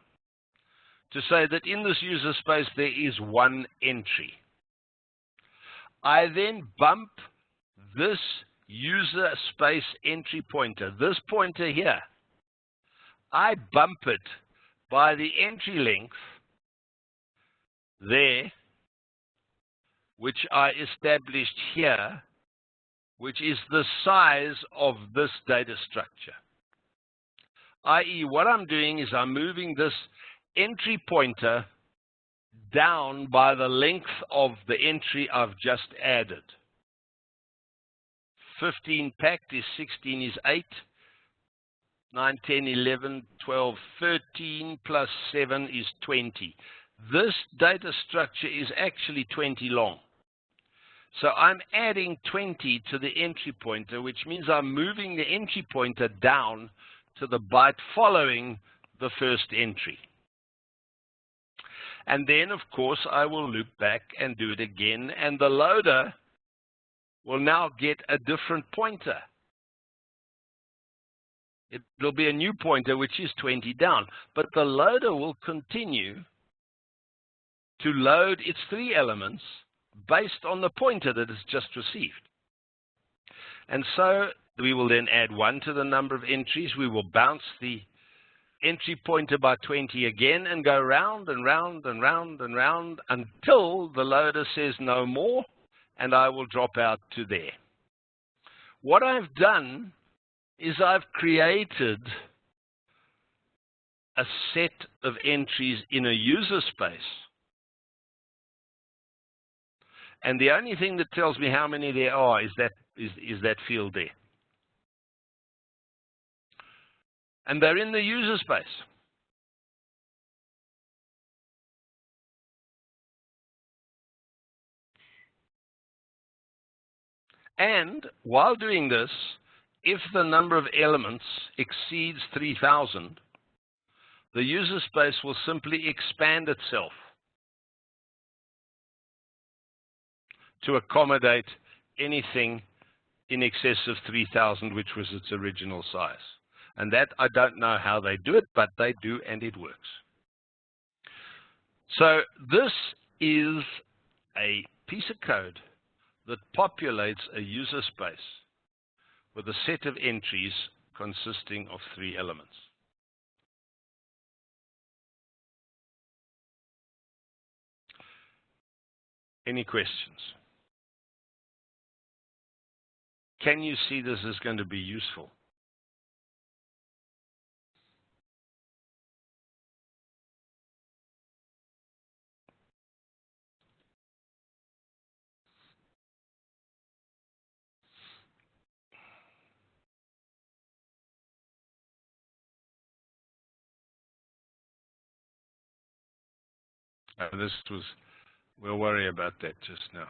To say that in this user space there is 1 entry. I then bump this user space entry pointer, this pointer here, I bump it by the entry length there, which I established here, which is the size of this data structure. I.e., what I'm doing is I'm moving this entry pointer down by the length of the entry I've just added. 15 packed is 16 is 8. 9, 10, 11, 12, 13 plus 7 is 20. This data structure is actually 20 long. So I'm adding 20 to the entry pointer, which means I'm moving the entry pointer down to the byte following the first entry. And then, of course, I will loop back and do it again, and the loader will now get a different pointer. It will be a new pointer, which is 20 down, but the loader will continue to load its 3 elements based on the pointer that it's just received. And so we will then add 1 to the number of entries. We will bounce the entry pointer by 20 again and go round and round and round and round until the loader says no more, and I will drop out to there. What I've done is I've created a set of entries in a user space. And the only thing that tells me how many there are is that field there. And they're in the user space. And while doing this, if the number of elements exceeds 3,000, the user space will simply expand itself to accommodate anything in excess of 3,000, which was its original size. And that, I don't know how they do it, but they do, and it works. So this is a piece of code that populates a user space with a set of entries consisting of 3 elements. Any questions? Can you see this is going to be useful? We'll worry about that just now.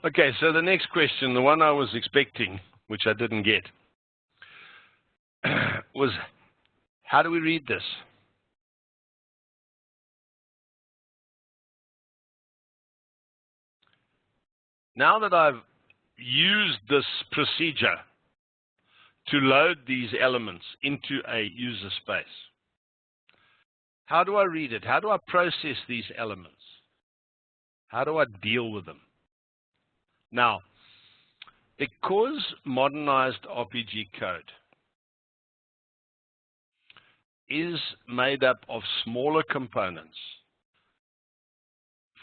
Okay, so the next question, the one I was expecting, which I didn't get, was how do we read this? Now that I've used this procedure to load these elements into a user space, how do I read it? How do I process these elements? How do I deal with them? Now, because modernized RPG code is made up of smaller components,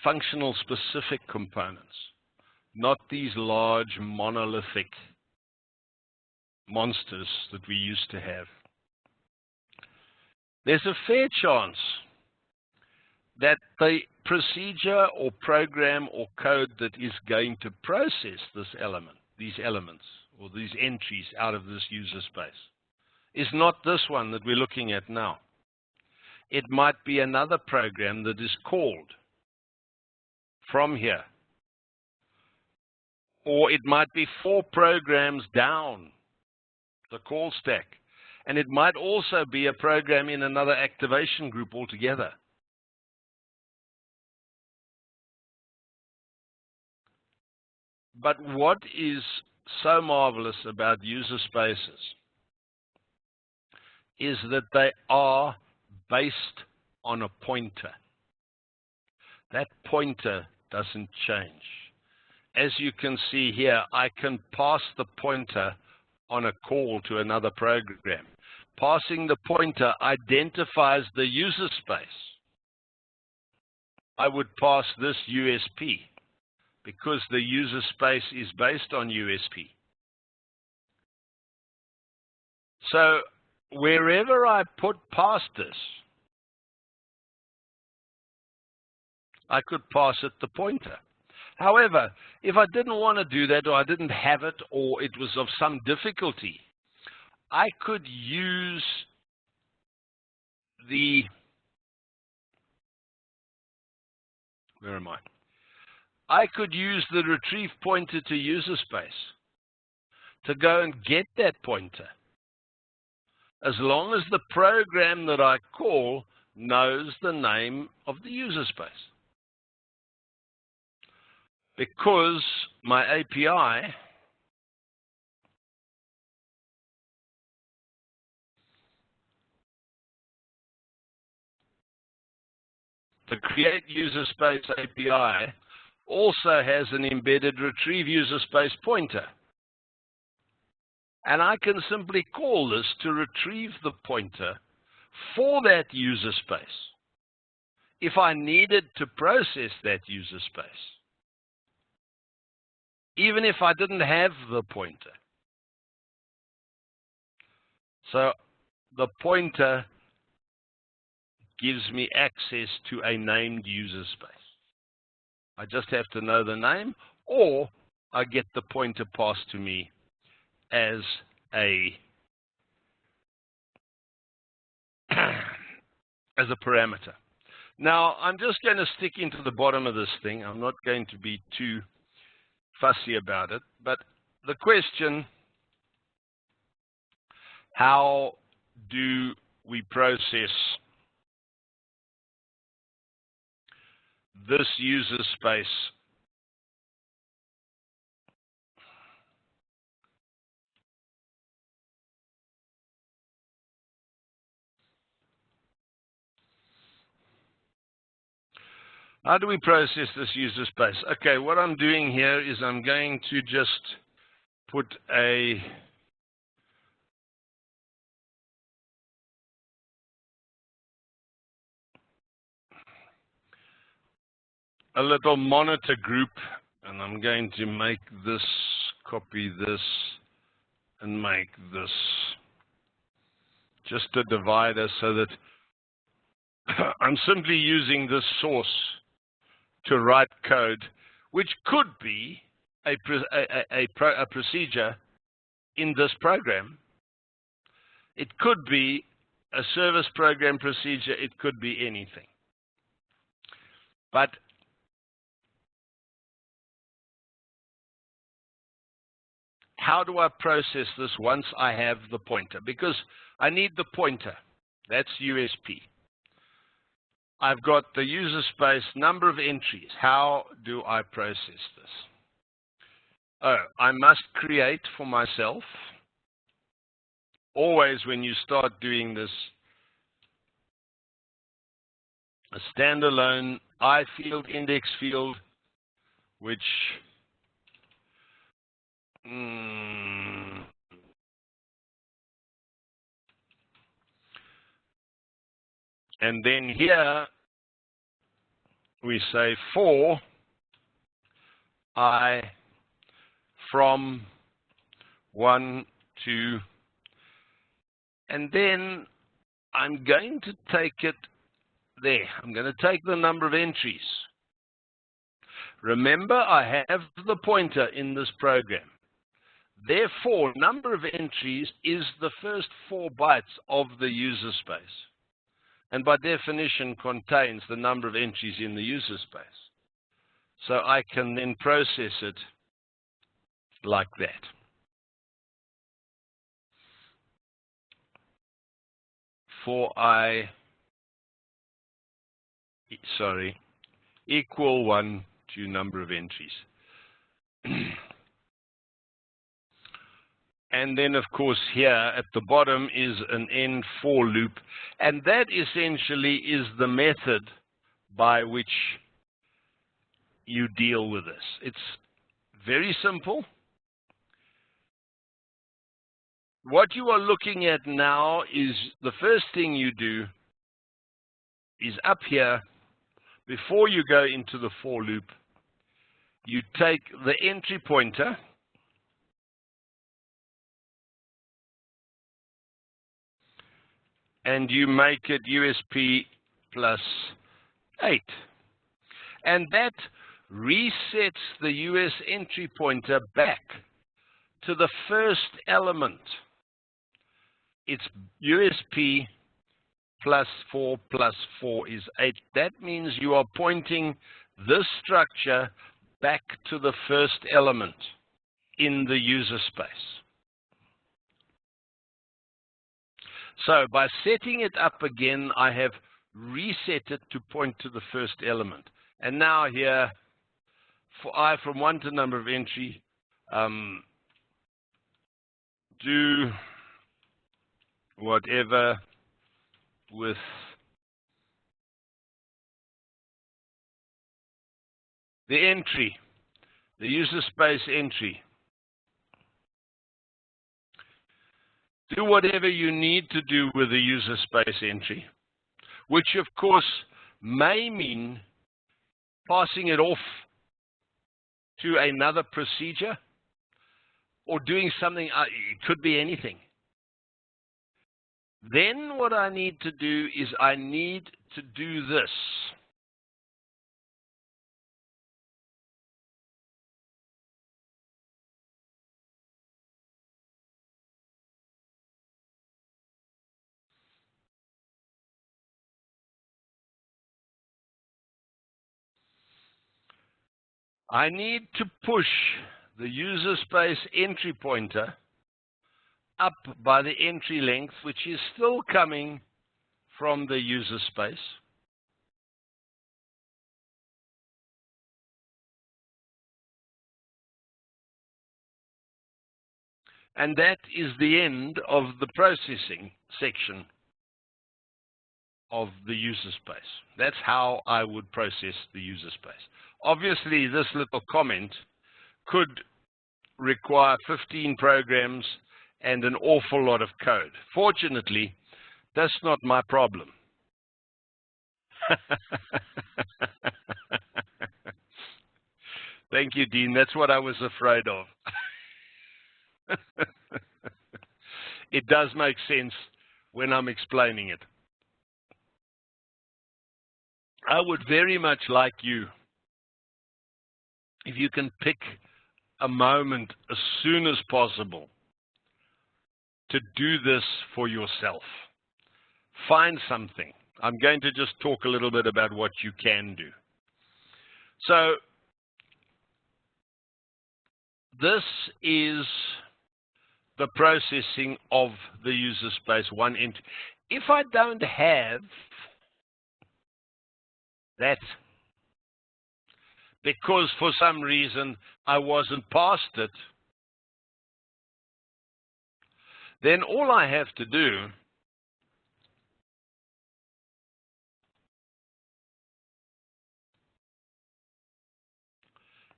functional specific components, not these large monolithic monsters that we used to have. There's a fair chance that the procedure or program or code that is going to process these elements or these entries out of this user space is not this one that we're looking at now. It might be another program that is called from here. Or it might be 4 programs down the call stack. And it might also be a program in another activation group altogether. But what is so marvelous about user spaces is that they are based on a pointer. That pointer doesn't change. As you can see here, I can pass the pointer on a call to another program. Passing the pointer identifies the user space. I would pass this USP because the user space is based on USP. So wherever I put past this, I could pass it the pointer. However, if I didn't want to do that, or I didn't have it, or it was of some difficulty, I could use the, where am I? I could use the retrieve pointer to user space to go and get that pointer, as long as the program that I call knows the name of the user space. Because my API the create user space API also has an embedded retrieve user space pointer. And I can simply call this to retrieve the pointer for that user space if I needed to process that user space, even if I didn't have the pointer. So the pointer gives me access to a named user space. I just have to know the name, or I get the pointer passed to me as a parameter. Now, I'm just going to stick into the bottom of this thing. I'm not going to be too fussy about it, but the question, how do we process this user space How do we process this user space? Okay, what I'm doing here is I'm going to just put a little monitor group, and I'm going to make this, copy this, and make this just a divider so that I'm simply using this source to write code, which could be a procedure in this program. It could be a service program procedure. It could be anything. But how do I process this once I have the pointer? Because I need the pointer. That's USP. I've got the user space, number of entries. How do I process this? Oh, I must create for myself. Always when you start doing this, a standalone I field, index field, which And then here we say for I from 1 to, and then I'm going to take it there. I'm going to take the number of entries. Remember, I have the pointer in this program. Therefore, number of entries is the first 4 bytes of the user space, and by definition contains the number of entries in the user space. So I can then process it like that. For I, equal 1 to number of entries. And then, of course, here at the bottom is an end for loop. And that essentially is the method by which you deal with this. It's very simple. What you are looking at now is the first thing you do is up here, before you go into the for loop, you take the entry pointer and you make it USP plus 8. And that resets the US entry pointer back to the first element. It's USP plus 4 is 8. That means you are pointing this structure back to the first element in the user space. So by setting it up again, I have reset it to point to the first element. And now here, for I from 1 to number of entry, do whatever with the entry, the user space entry. Do whatever you need to do with the user space entry, which of course may mean passing it off to another procedure or doing something. It could be anything. Then what I need to do is I need to do this. I need to push the user space entry pointer up by the entry length, which is still coming from the user space. And that is the end of the processing section of the user space. That's how I would process the user space. Obviously, this little comment could require 15 programs and an awful lot of code. Fortunately, that's not my problem. Thank you, Dean. That's what I was afraid of. It does make sense when I'm explaining it. I would very much like you, if you can pick a moment as soon as possible to do this for yourself. Find something. I'm going to just talk a little bit about what you can do. So this is the processing of the user space one entry. If I don't have that, because for some reason I wasn't past it, then all I have to do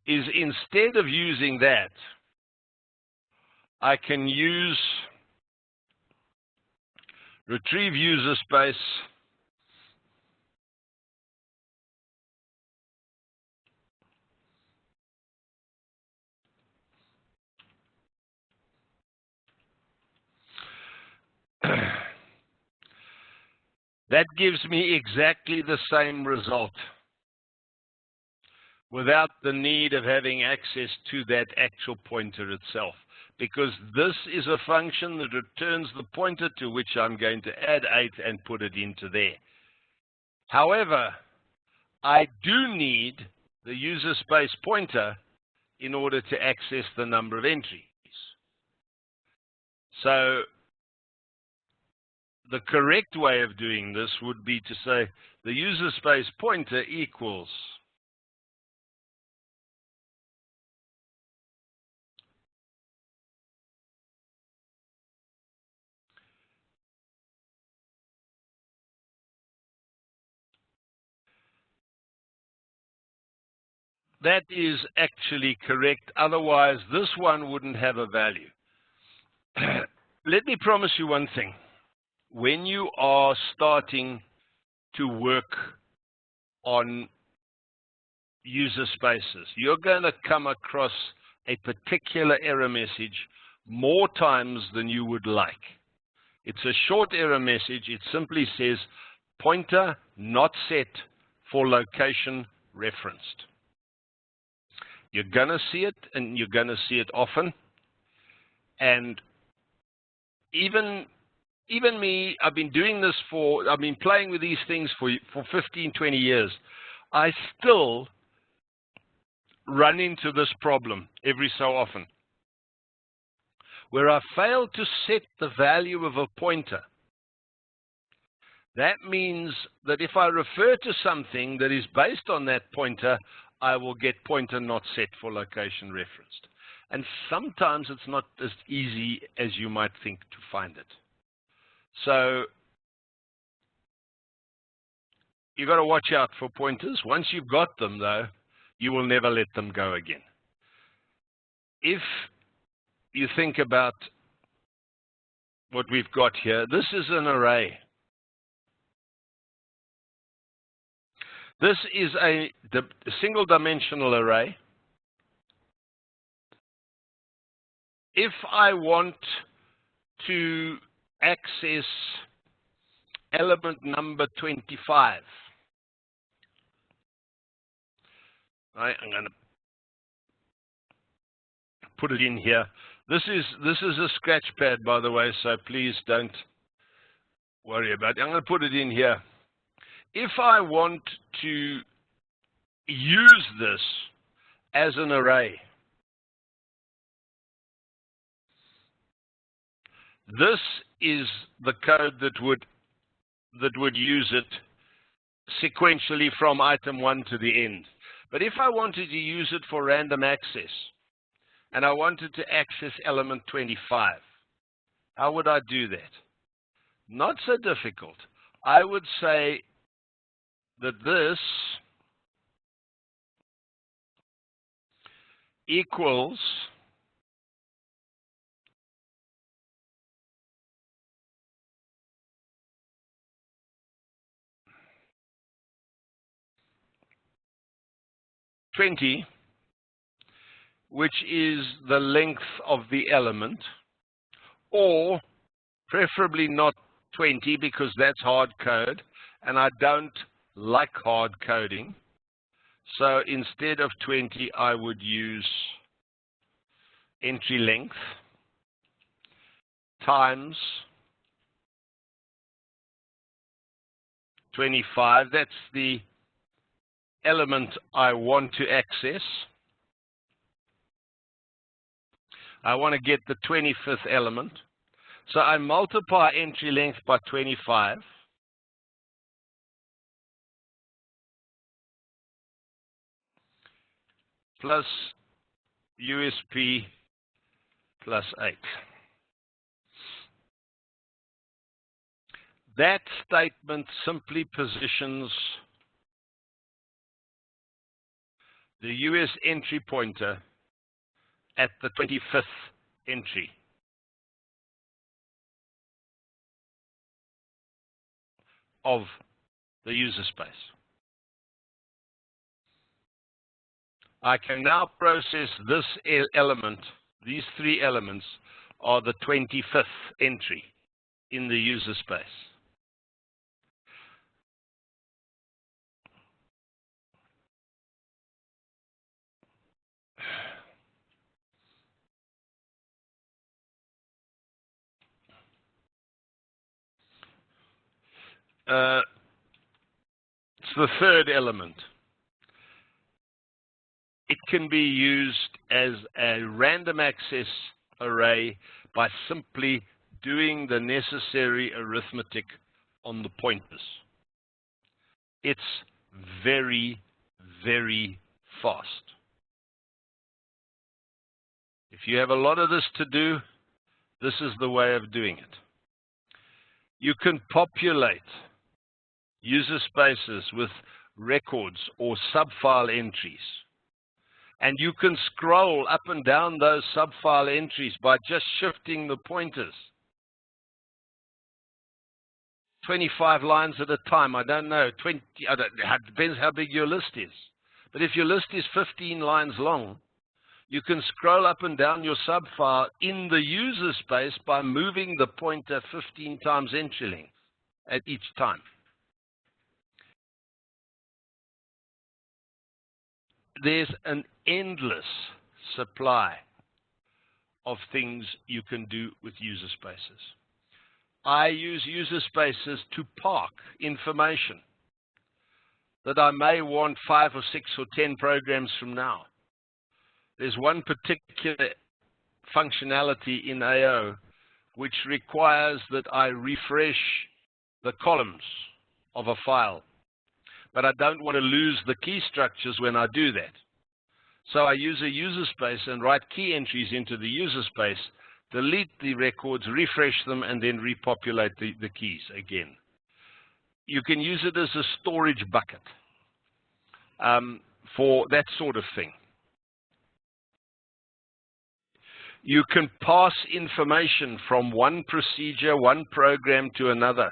is, instead of using that, I can use retrieve user space That gives me exactly the same result without the need of having access to that actual pointer itself, because this is a function that returns the pointer to which I'm going to add 8 and put it into there. However, I do need the user space pointer in order to access the number of entries. So the correct way of doing this would be to say the user space pointer equals that is actually correct. Otherwise, this one wouldn't have a value. Let me promise you one thing. When you are starting to work on user spaces, you're going to come across a particular error message more times than you would like. It's a short error message. It simply says, pointer not set for location referenced. You're going to see it, and you're going to see it often. And even me, I've been doing this I've been playing with these things for 15, 20 years. I still run into this problem every so often, where I fail to set the value of a pointer. That means that if I refer to something that is based on that pointer, I will get pointer not set for location referenced. And sometimes it's not as easy as you might think to find it. So you've got to watch out for pointers. Once you've got them, though, you will never let them go again. If you think about what we've got here, this is an array. This is a single-dimensional array. If I want to access element number 25, right, I'm going to put it in here. This is a scratch pad, by the way, so please don't worry about it. I'm going to put it in here. If I want to use this as an array, this is the code that would use it sequentially from item 1 to the end. But if I wanted to use it for random access, and I wanted to access element 25, how would I do that? Not so difficult. I would say that this equals $20, which is the length of the element, or preferably not 20 because that's hard code, and I don't like hard coding. So instead of 20, I would use entry length times 25. That's the element I want to access. I want to get the 25th element. So I multiply entry length by 25. Plus USP plus 8. That statement simply positions the US entry pointer at the 25th entry. Of the user space. I can now process this element. These three elements are the 25th entry in the user space. it's the third element. It can be used as a random access array by simply doing the necessary arithmetic on the pointers. It's very, very fast. If you have a lot of this to do, this is the way of doing it. You can populate user spaces with records or subfile entries. And you can scroll up and down those subfile entries by just shifting the pointers. 25 lines at a time, I don't know, 20, it depends how big your list is. But if your list is 15 lines long, you can scroll up and down your subfile in the user space by moving the pointer 15 times entry length at each time. There's an endless supply of things you can do with user spaces. I use user spaces to park information that I may want 5 or 6 or 10 programs from now. There's one particular functionality in AO which requires that I refresh the columns of a file. But I don't want to lose the key structures when I do that. So I use a user space and write key entries into the user space, delete the records, refresh them, and then repopulate the keys again. You can use it as a storage bucket for that sort of thing. You can pass information from one procedure, one program to another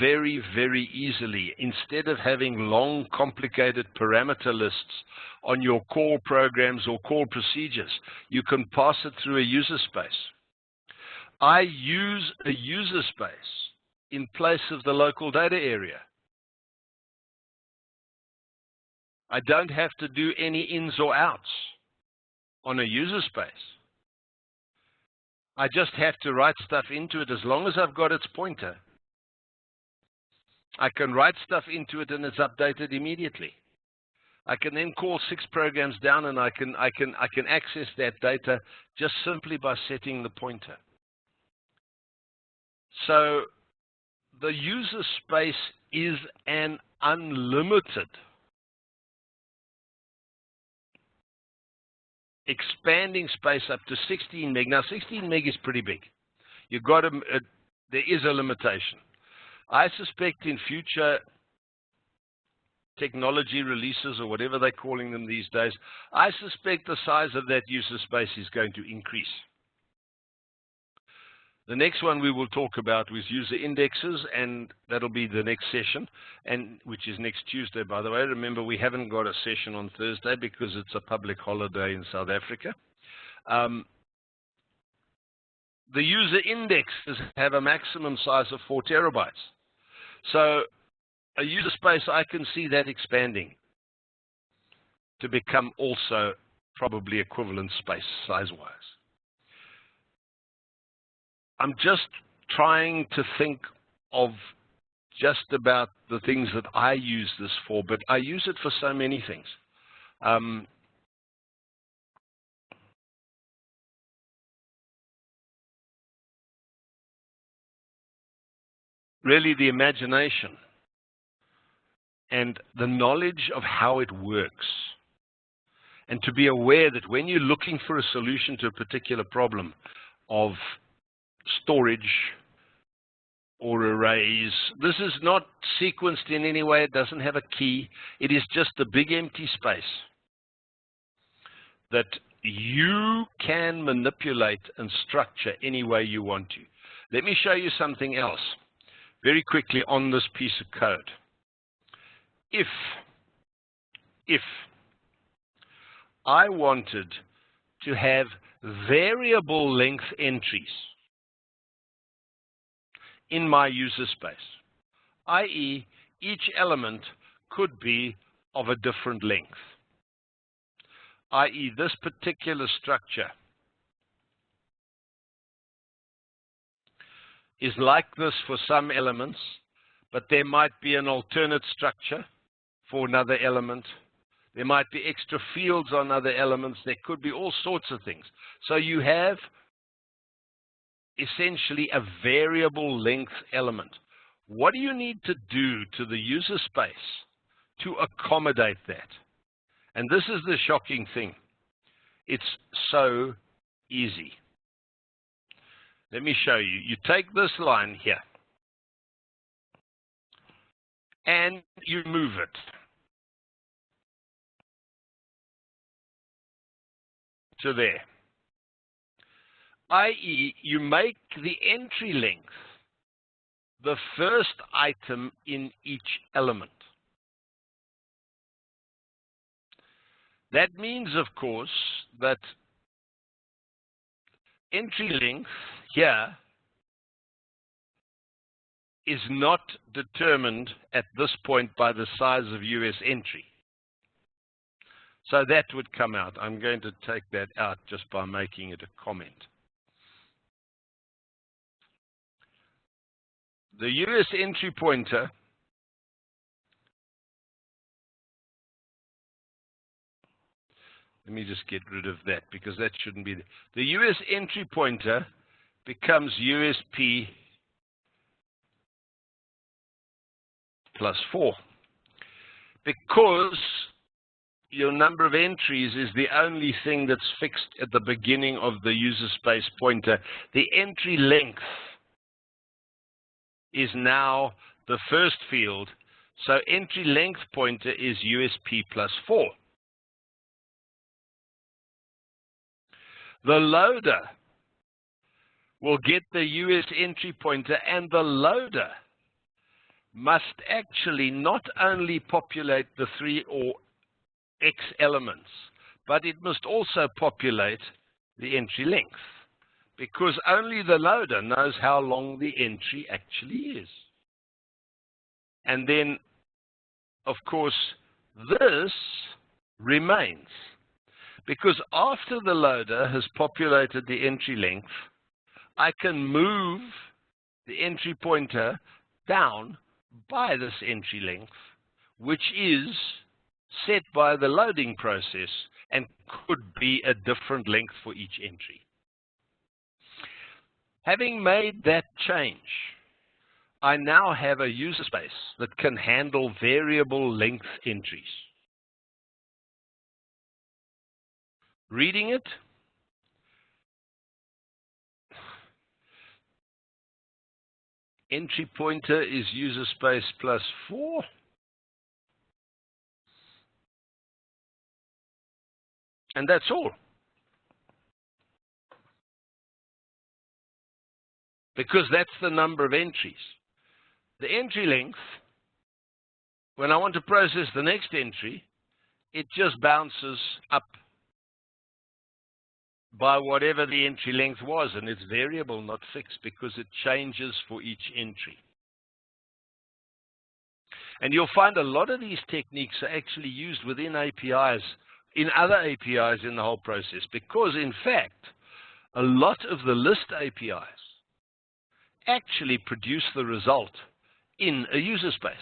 very, very easily. Instead of having long, complicated parameter lists on your call programs or call procedures, you can pass it through a user space. I use a user space in place of the local data area. I don't have to do any ins or outs on a user space. I just have to write stuff into it. As long as I've got its pointer, I can write stuff into it and it's updated immediately. I can then call 6 programs down and I can access that data just simply by setting the pointer. So the user space is an unlimited expanding space up to 16 meg. Now 16 meg is pretty big. You've got there is a limitation. I suspect in future technology releases, or whatever they're calling them these days, I suspect the size of that user space is going to increase. The next one we will talk about is user indexes, and that'll be the next session, and which is next Tuesday, by the way. Remember, we haven't got a session on Thursday because it's a public holiday in South Africa. The user indexes have a maximum size of 4 terabytes. So a user space, I can see that expanding to become also probably equivalent space size-wise. I'm just trying to think of just about the things that I use this for, but I use it for so many things. Really, the imagination and the knowledge of how it works, and to be aware that when you're looking for a solution to a particular problem of storage or arrays, this is not sequenced in any way. It doesn't have a key. It is just a big empty space that you can manipulate and structure any way you want to. Let me show you something else very quickly on this piece of code. If I wanted to have variable length entries in my user space, i.e., each element could be of a different length, i.e., this particular structure is like this for some elements, but there might be an alternate structure for another element. There might be extra fields on other elements. There could be all sorts of things. So you have essentially a variable length element. What do you need to do to the user space to accommodate that? And this is the shocking thing. It's so easy. Let me show you. You take this line here and you move it. To there. I.e., you make the entry length the first item in each element. That means, of course, that entry length here is not determined at this point by the size of US entry. So that would come out. I'm going to take that out just by making it a comment. The US entry pointer let me just get rid of that because that shouldn't be there. The US entry pointer becomes USP plus 4 because your number of entries is the only thing that's fixed at the beginning of the user space pointer. The entry length is now the first field, so entry length pointer is USP plus 4. The loader will get the US entry pointer, and the loader must actually not only populate the 3 or X elements, but it must also populate the entry length, because only the loader knows how long the entry actually is. And then, of course, this remains, because after the loader has populated the entry length, I can move the entry pointer down by this entry length, which is set by the loading process and could be a different length for each entry. Having made that change, I now have a user space that can handle variable length entries. Reading it, entry pointer is user space plus 4. And that's all. Because that's the number of entries. The entry length, when I want to process the next entry, it just bounces up by whatever the entry length was, and it's variable, not fixed, because it changes for each entry. And you'll find a lot of these techniques are actually used within APIs, in other APIs in the whole process, because in fact, a lot of the list APIs actually produce the result in a user space.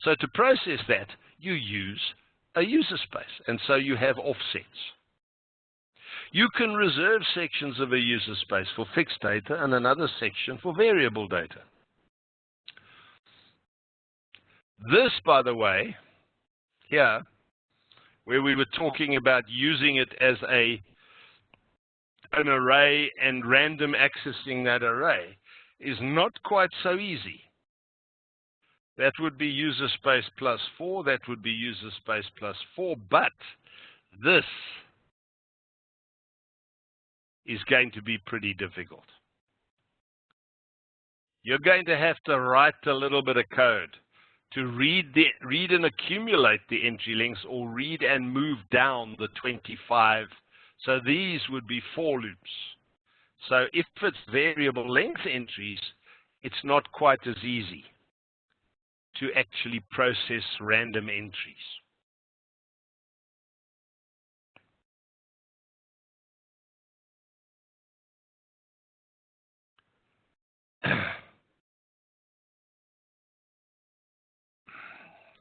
So to process that, you use a user space, and so you have offsets. You can reserve sections of a user space for fixed data and another section for variable data. This, by the way, here, where we were talking about using it as an array and random accessing that array, is not quite so easy. That would be user space plus 4, that would be user space plus 4, but this is going to be pretty difficult. You're going to have to write a little bit of code to read and accumulate the entry lengths, or read and move down the 25. So these would be for loops. So if it's variable length entries, it's not quite as easy to actually process random entries.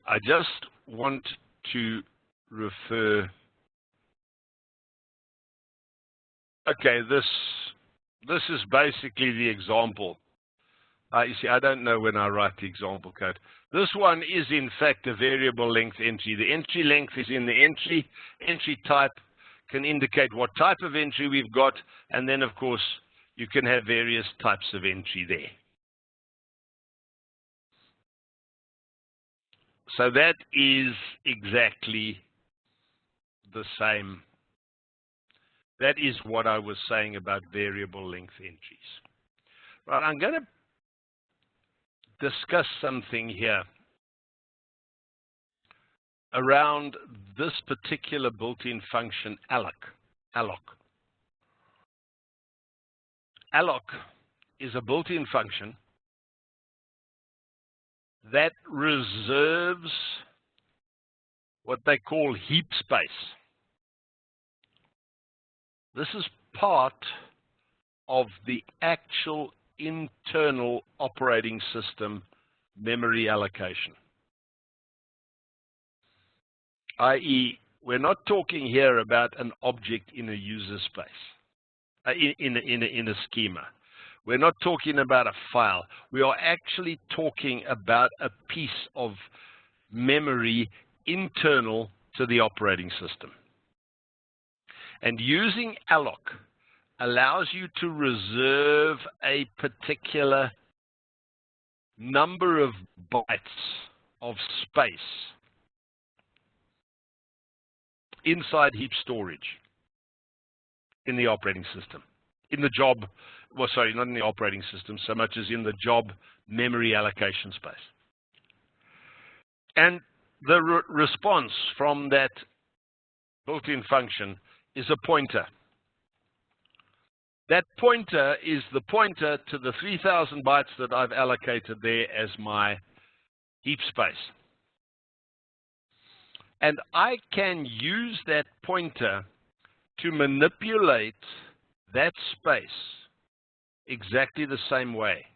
I just want to refer. Okay, this is basically the example. You see, I don't know when I write the example code. This one is, in fact, a variable length entry. The entry length is in the entry. Entry type can indicate what type of entry we've got, and then, of course, you can have various types of entry there. So that is exactly the same. That is what I was saying about variable length entries. Right, I'm going to discuss something here around this particular built-in function, alloc. Alloc is a built-in function that reserves what they call heap space. This is part of the actual internal operating system memory allocation. I.e., we're not talking here about an object in a user space, in a schema. We're not talking about a file. We are actually talking about a piece of memory internal to the operating system. And using alloc allows you to reserve a particular number of bytes of space inside heap storage in the operating system, in the job, well, sorry, not in the operating system so much as in the job memory allocation space. And the response from that built-in function is a pointer. That pointer is the pointer to the 3,000 bytes that I've allocated there as my heap space. And I can use that pointer to manipulate that space exactly the same way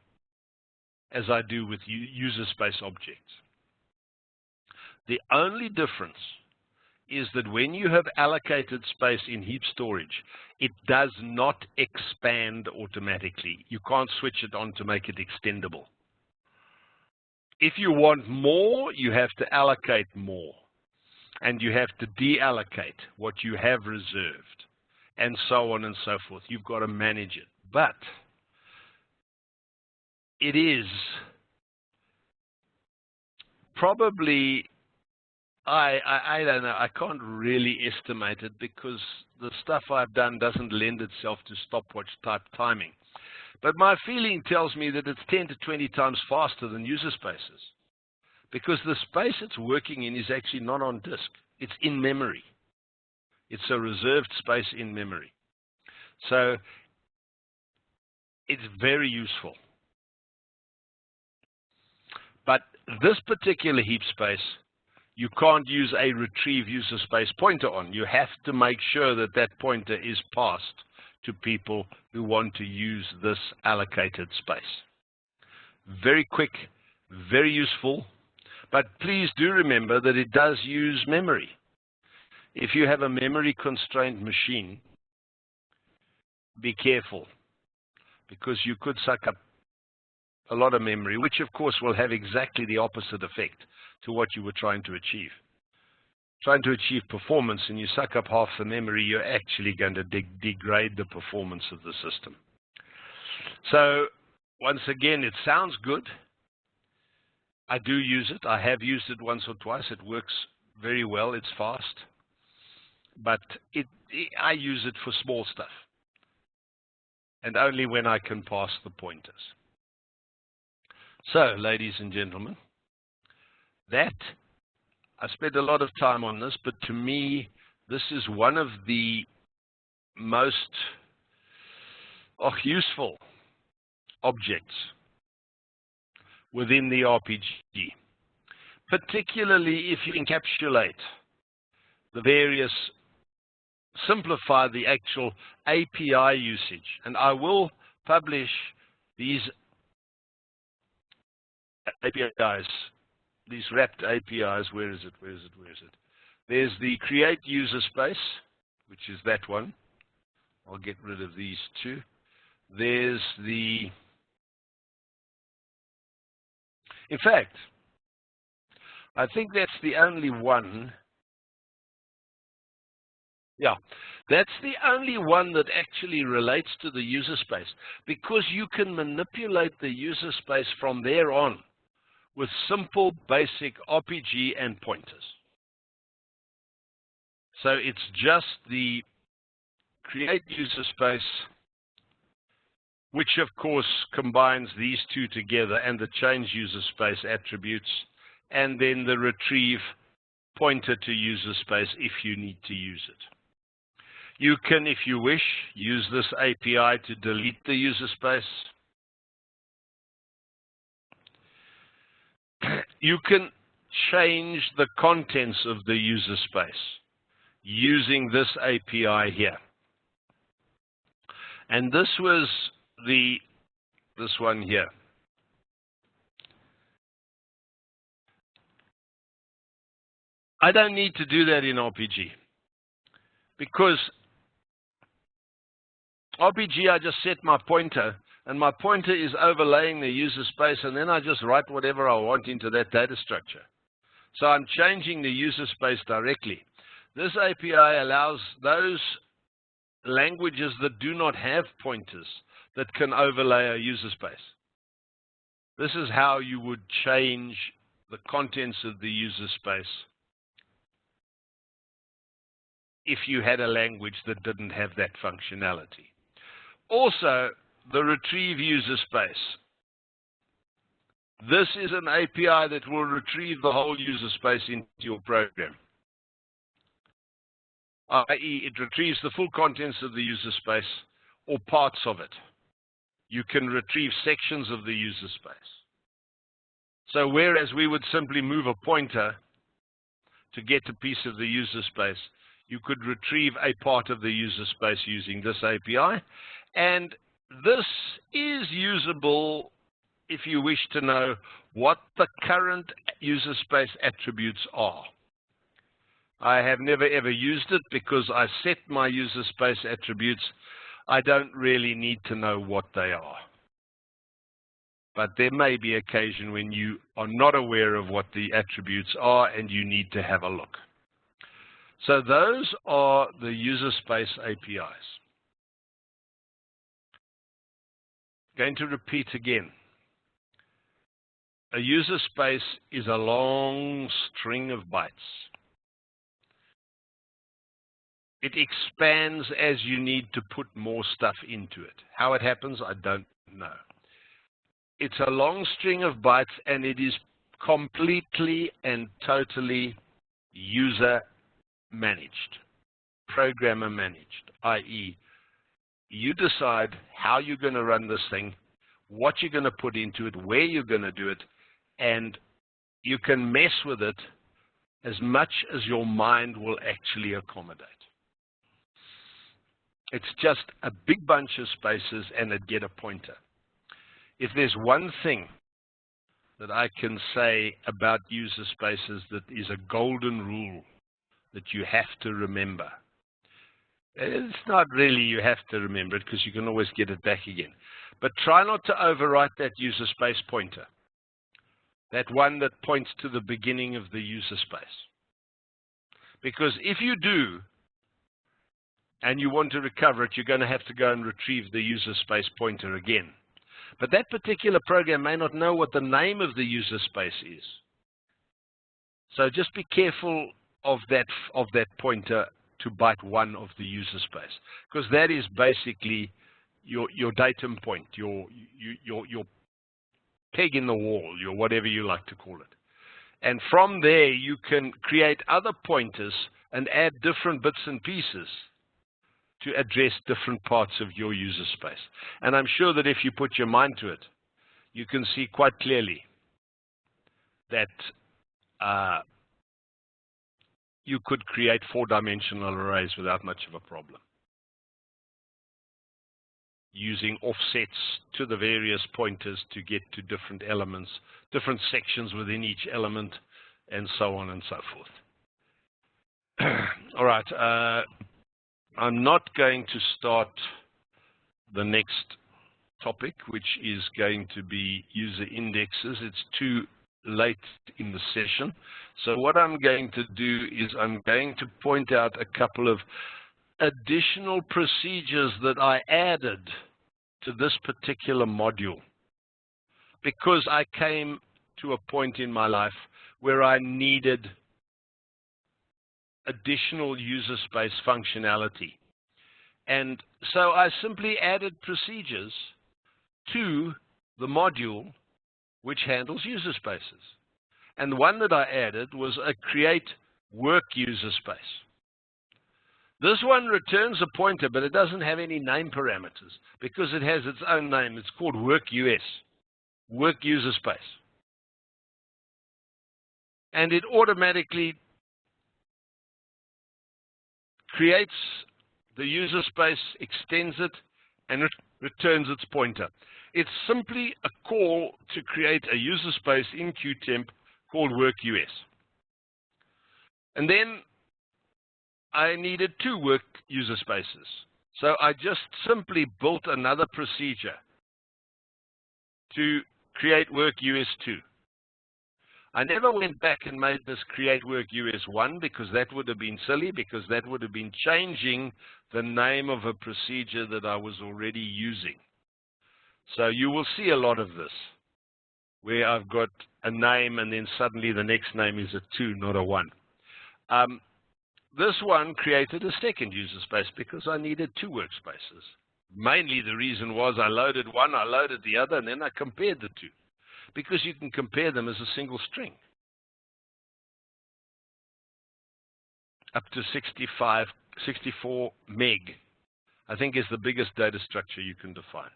as I do with user space objects. The only difference is that when you have allocated space in heap storage, it does not expand automatically. You can't switch it on to make it extendable. If you want more, you have to allocate more. And you have to deallocate what you have reserved, and so on and so forth. You've got to manage it. But it is probably, I don't know, I can't really estimate it because the stuff I've done doesn't lend itself to stopwatch type timing. But my feeling tells me that it's 10 to 20 times faster than user spaces, because the space it's working in is actually not on disk. It's in memory. It's a reserved space in memory. So it's very useful. But this particular heap space, you can't use a retrieve user space pointer on. You have to make sure that that pointer is passed to people who want to use this allocated space. Very quick, very useful. But please do remember that it does use memory. If you have a memory-constrained machine, be careful, because you could suck up a lot of memory, which of course will have exactly the opposite effect to what you were trying to achieve. Trying to achieve performance and you suck up half the memory, you're actually going to degrade the performance of the system. So once again, it sounds good. I do use it. I have used it once or twice. It works very well. It's fast. But I use it for small stuff, and only when I can pass the pointers. So, ladies and gentlemen, I spent a lot of time on this, but to me, this is one of the most useful objects within the RPG, particularly if you encapsulate the various, simplify the actual API usage. And I will publish these APIs these wrapped APIs. Where is it? Where is it? Where is it? There's the create user space, which is that one. I'll get rid of these two. There's the, in fact, I think that's the only one. Yeah, that's the only one that actually relates to the user space, because you can manipulate the user space from there on with simple, basic RPG and pointers. So it's just the create user space, which of course combines these two together, and the change user space attributes, and then the retrieve pointer to user space if you need to use it. You can, if you wish, use this API to delete the user space. You can change the contents of the user space using this API here. And this was this one here. I don't need to do that in RPG, because RPG, I just set my pointer, and my pointer is overlaying the user space, and then I just write whatever I want into that data structure. So I'm changing the user space directly. This API allows those languages that do not have pointers that can overlay a user space. This is how you would change the contents of the user space if you had a language that didn't have that functionality. Also, the retrieve user space. This is an API that will retrieve the whole user space into your program, i.e., it retrieves the full contents of the user space or parts of it. You can retrieve sections of the user space. So whereas we would simply move a pointer to get a piece of the user space, you could retrieve a part of the user space using this API. And this is usable if you wish to know what the current user space attributes are. I have never ever used it because I set my user space attributes. I don't really need to know what they are. But there may be occasion when you are not aware of what the attributes are and you need to have a look. So those are the user space APIs. Going to repeat again. A user space is a long string of bytes. It expands as you need to put more stuff into it. How it happens, I don't know. It's a long string of bytes, and it is completely and totally user managed, programmer managed, i.e., you decide how you're going to run this thing, what you're going to put into it, where you're going to do it, and you can mess with it as much as your mind will actually accommodate. It's just a big bunch of spaces and a get a pointer. If there's one thing that I can say about user spaces that is a golden rule that you have to remember, it's not really you have to remember it because you can always get it back again. But try not to overwrite that user space pointer, that one that points to the beginning of the user space. Because if you do, and you want to recover it, you're going to have to go and retrieve the user space pointer again. But that particular program may not know what the name of the user space is. So just be careful of that pointer to byte 1 of the user space, because that is basically your datum point, your peg in the wall, your whatever you like to call it. And from there, you can create other pointers and add different bits and pieces to address different parts of your user space. And I'm sure that if you put your mind to it, you can see quite clearly that you could create 4-dimensional arrays without much of a problem. using offsets to the various pointers to get to different elements, different sections within each element, and so on and so forth. All right, I'm not going to start the next topic, which is going to be user indexes. It's too late in the session. So what I'm going to do is I'm going to point out a couple of additional procedures that I added to this particular module, because I came to a point in my life where I needed additional user space functionality. And so I simply added procedures to the module which handles user spaces. And the one that I added was a create work user space. This one returns a pointer, but it doesn't have any name parameters because it has its own name. It's called work US, work user space. And it automatically creates the user space, extends it, and it returns its pointer. It's simply a call to create a user space in Qtemp called work US. And then I needed two work user spaces. So I just simply built another procedure to create work US2. I never went back and made this create work US1 because that would have been silly, because that would have been changing the name of a procedure that I was already using. So you will see a lot of this, where I've got a name and then suddenly the next name is a 2, not a 1. This one created a second user space because I needed two workspaces. Mainly the reason was I loaded one, I loaded the other, and then I compared the two, because you can compare them as a single string. Up to 64 meg, I think, is the biggest data structure you can define.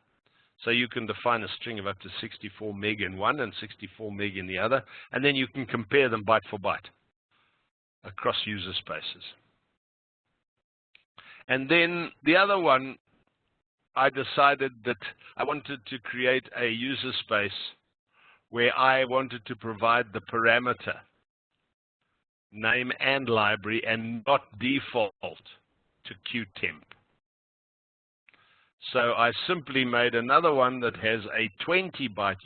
So you can define a string of up to 64 meg in one and 64 meg in the other, and then you can compare them byte for byte across user spaces. And then the other one, I decided that I wanted to create a user space where I wanted to provide the parameter, name and library, and not default to Qtemp. So I simply made another one that has a 20-byte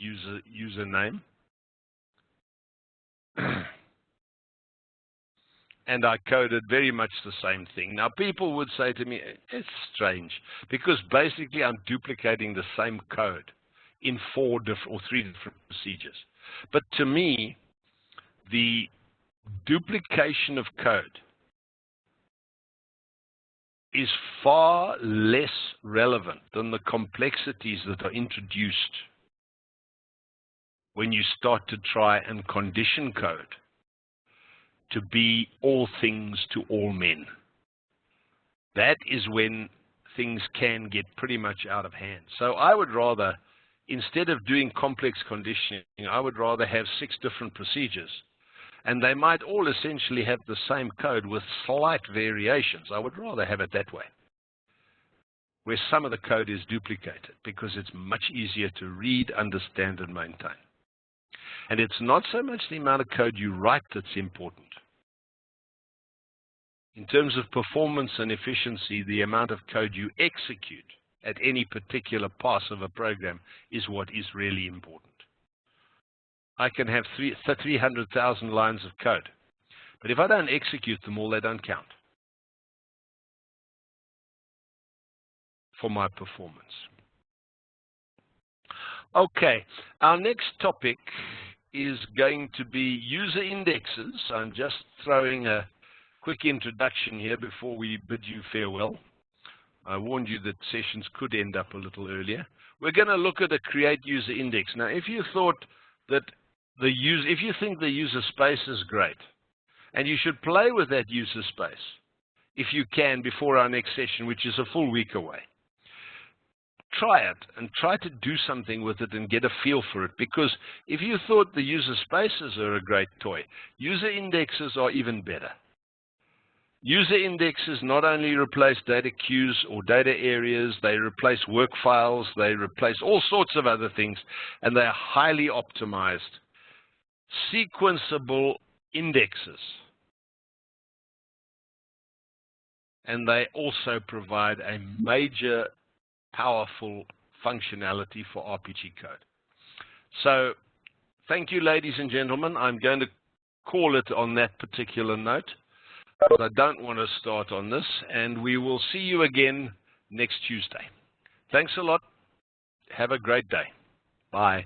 username, and I coded very much the same thing. Now, people would say to me, it's strange, because basically I'm duplicating the same code in 3 different procedures. But to me, the duplication of code is far less relevant than the complexities that are introduced when you start to try and condition code to be all things to all men. That is when things can get pretty much out of hand. So I would rather, instead of doing complex conditioning, I would rather have 6 different procedures. And they might all essentially have the same code with slight variations. I would rather have it that way, where some of the code is duplicated, because it's much easier to read, understand, and maintain. And it's not so much the amount of code you write that's important. In terms of performance and efficiency, the amount of code you execute at any particular pass of a program is what is really important. I can have 300,000 lines of code, but if I don't execute them all, they don't count for my performance. Okay, our next topic is going to be user indexes. I'm just throwing a quick introduction here before we bid you farewell. I warned you that sessions could end up a little earlier. We're going to look at a create user index. Now, if you thought that if you think the user space is great, and you should play with that user space, if you can, before our next session, which is a full week away, try it and try to do something with it and get a feel for it. Because if you thought the user spaces are a great toy, user indexes are even better. User indexes not only replace data queues or data areas, they replace work files, they replace all sorts of other things, and they are highly optimized. Sequenceable indexes. And they also provide a major, powerful functionality for RPG code. So, thank you, ladies and gentlemen. I'm going to call it on that particular note. I don't want to start on this, and we will see you again next Tuesday. Thanks a lot. Have a great day. Bye.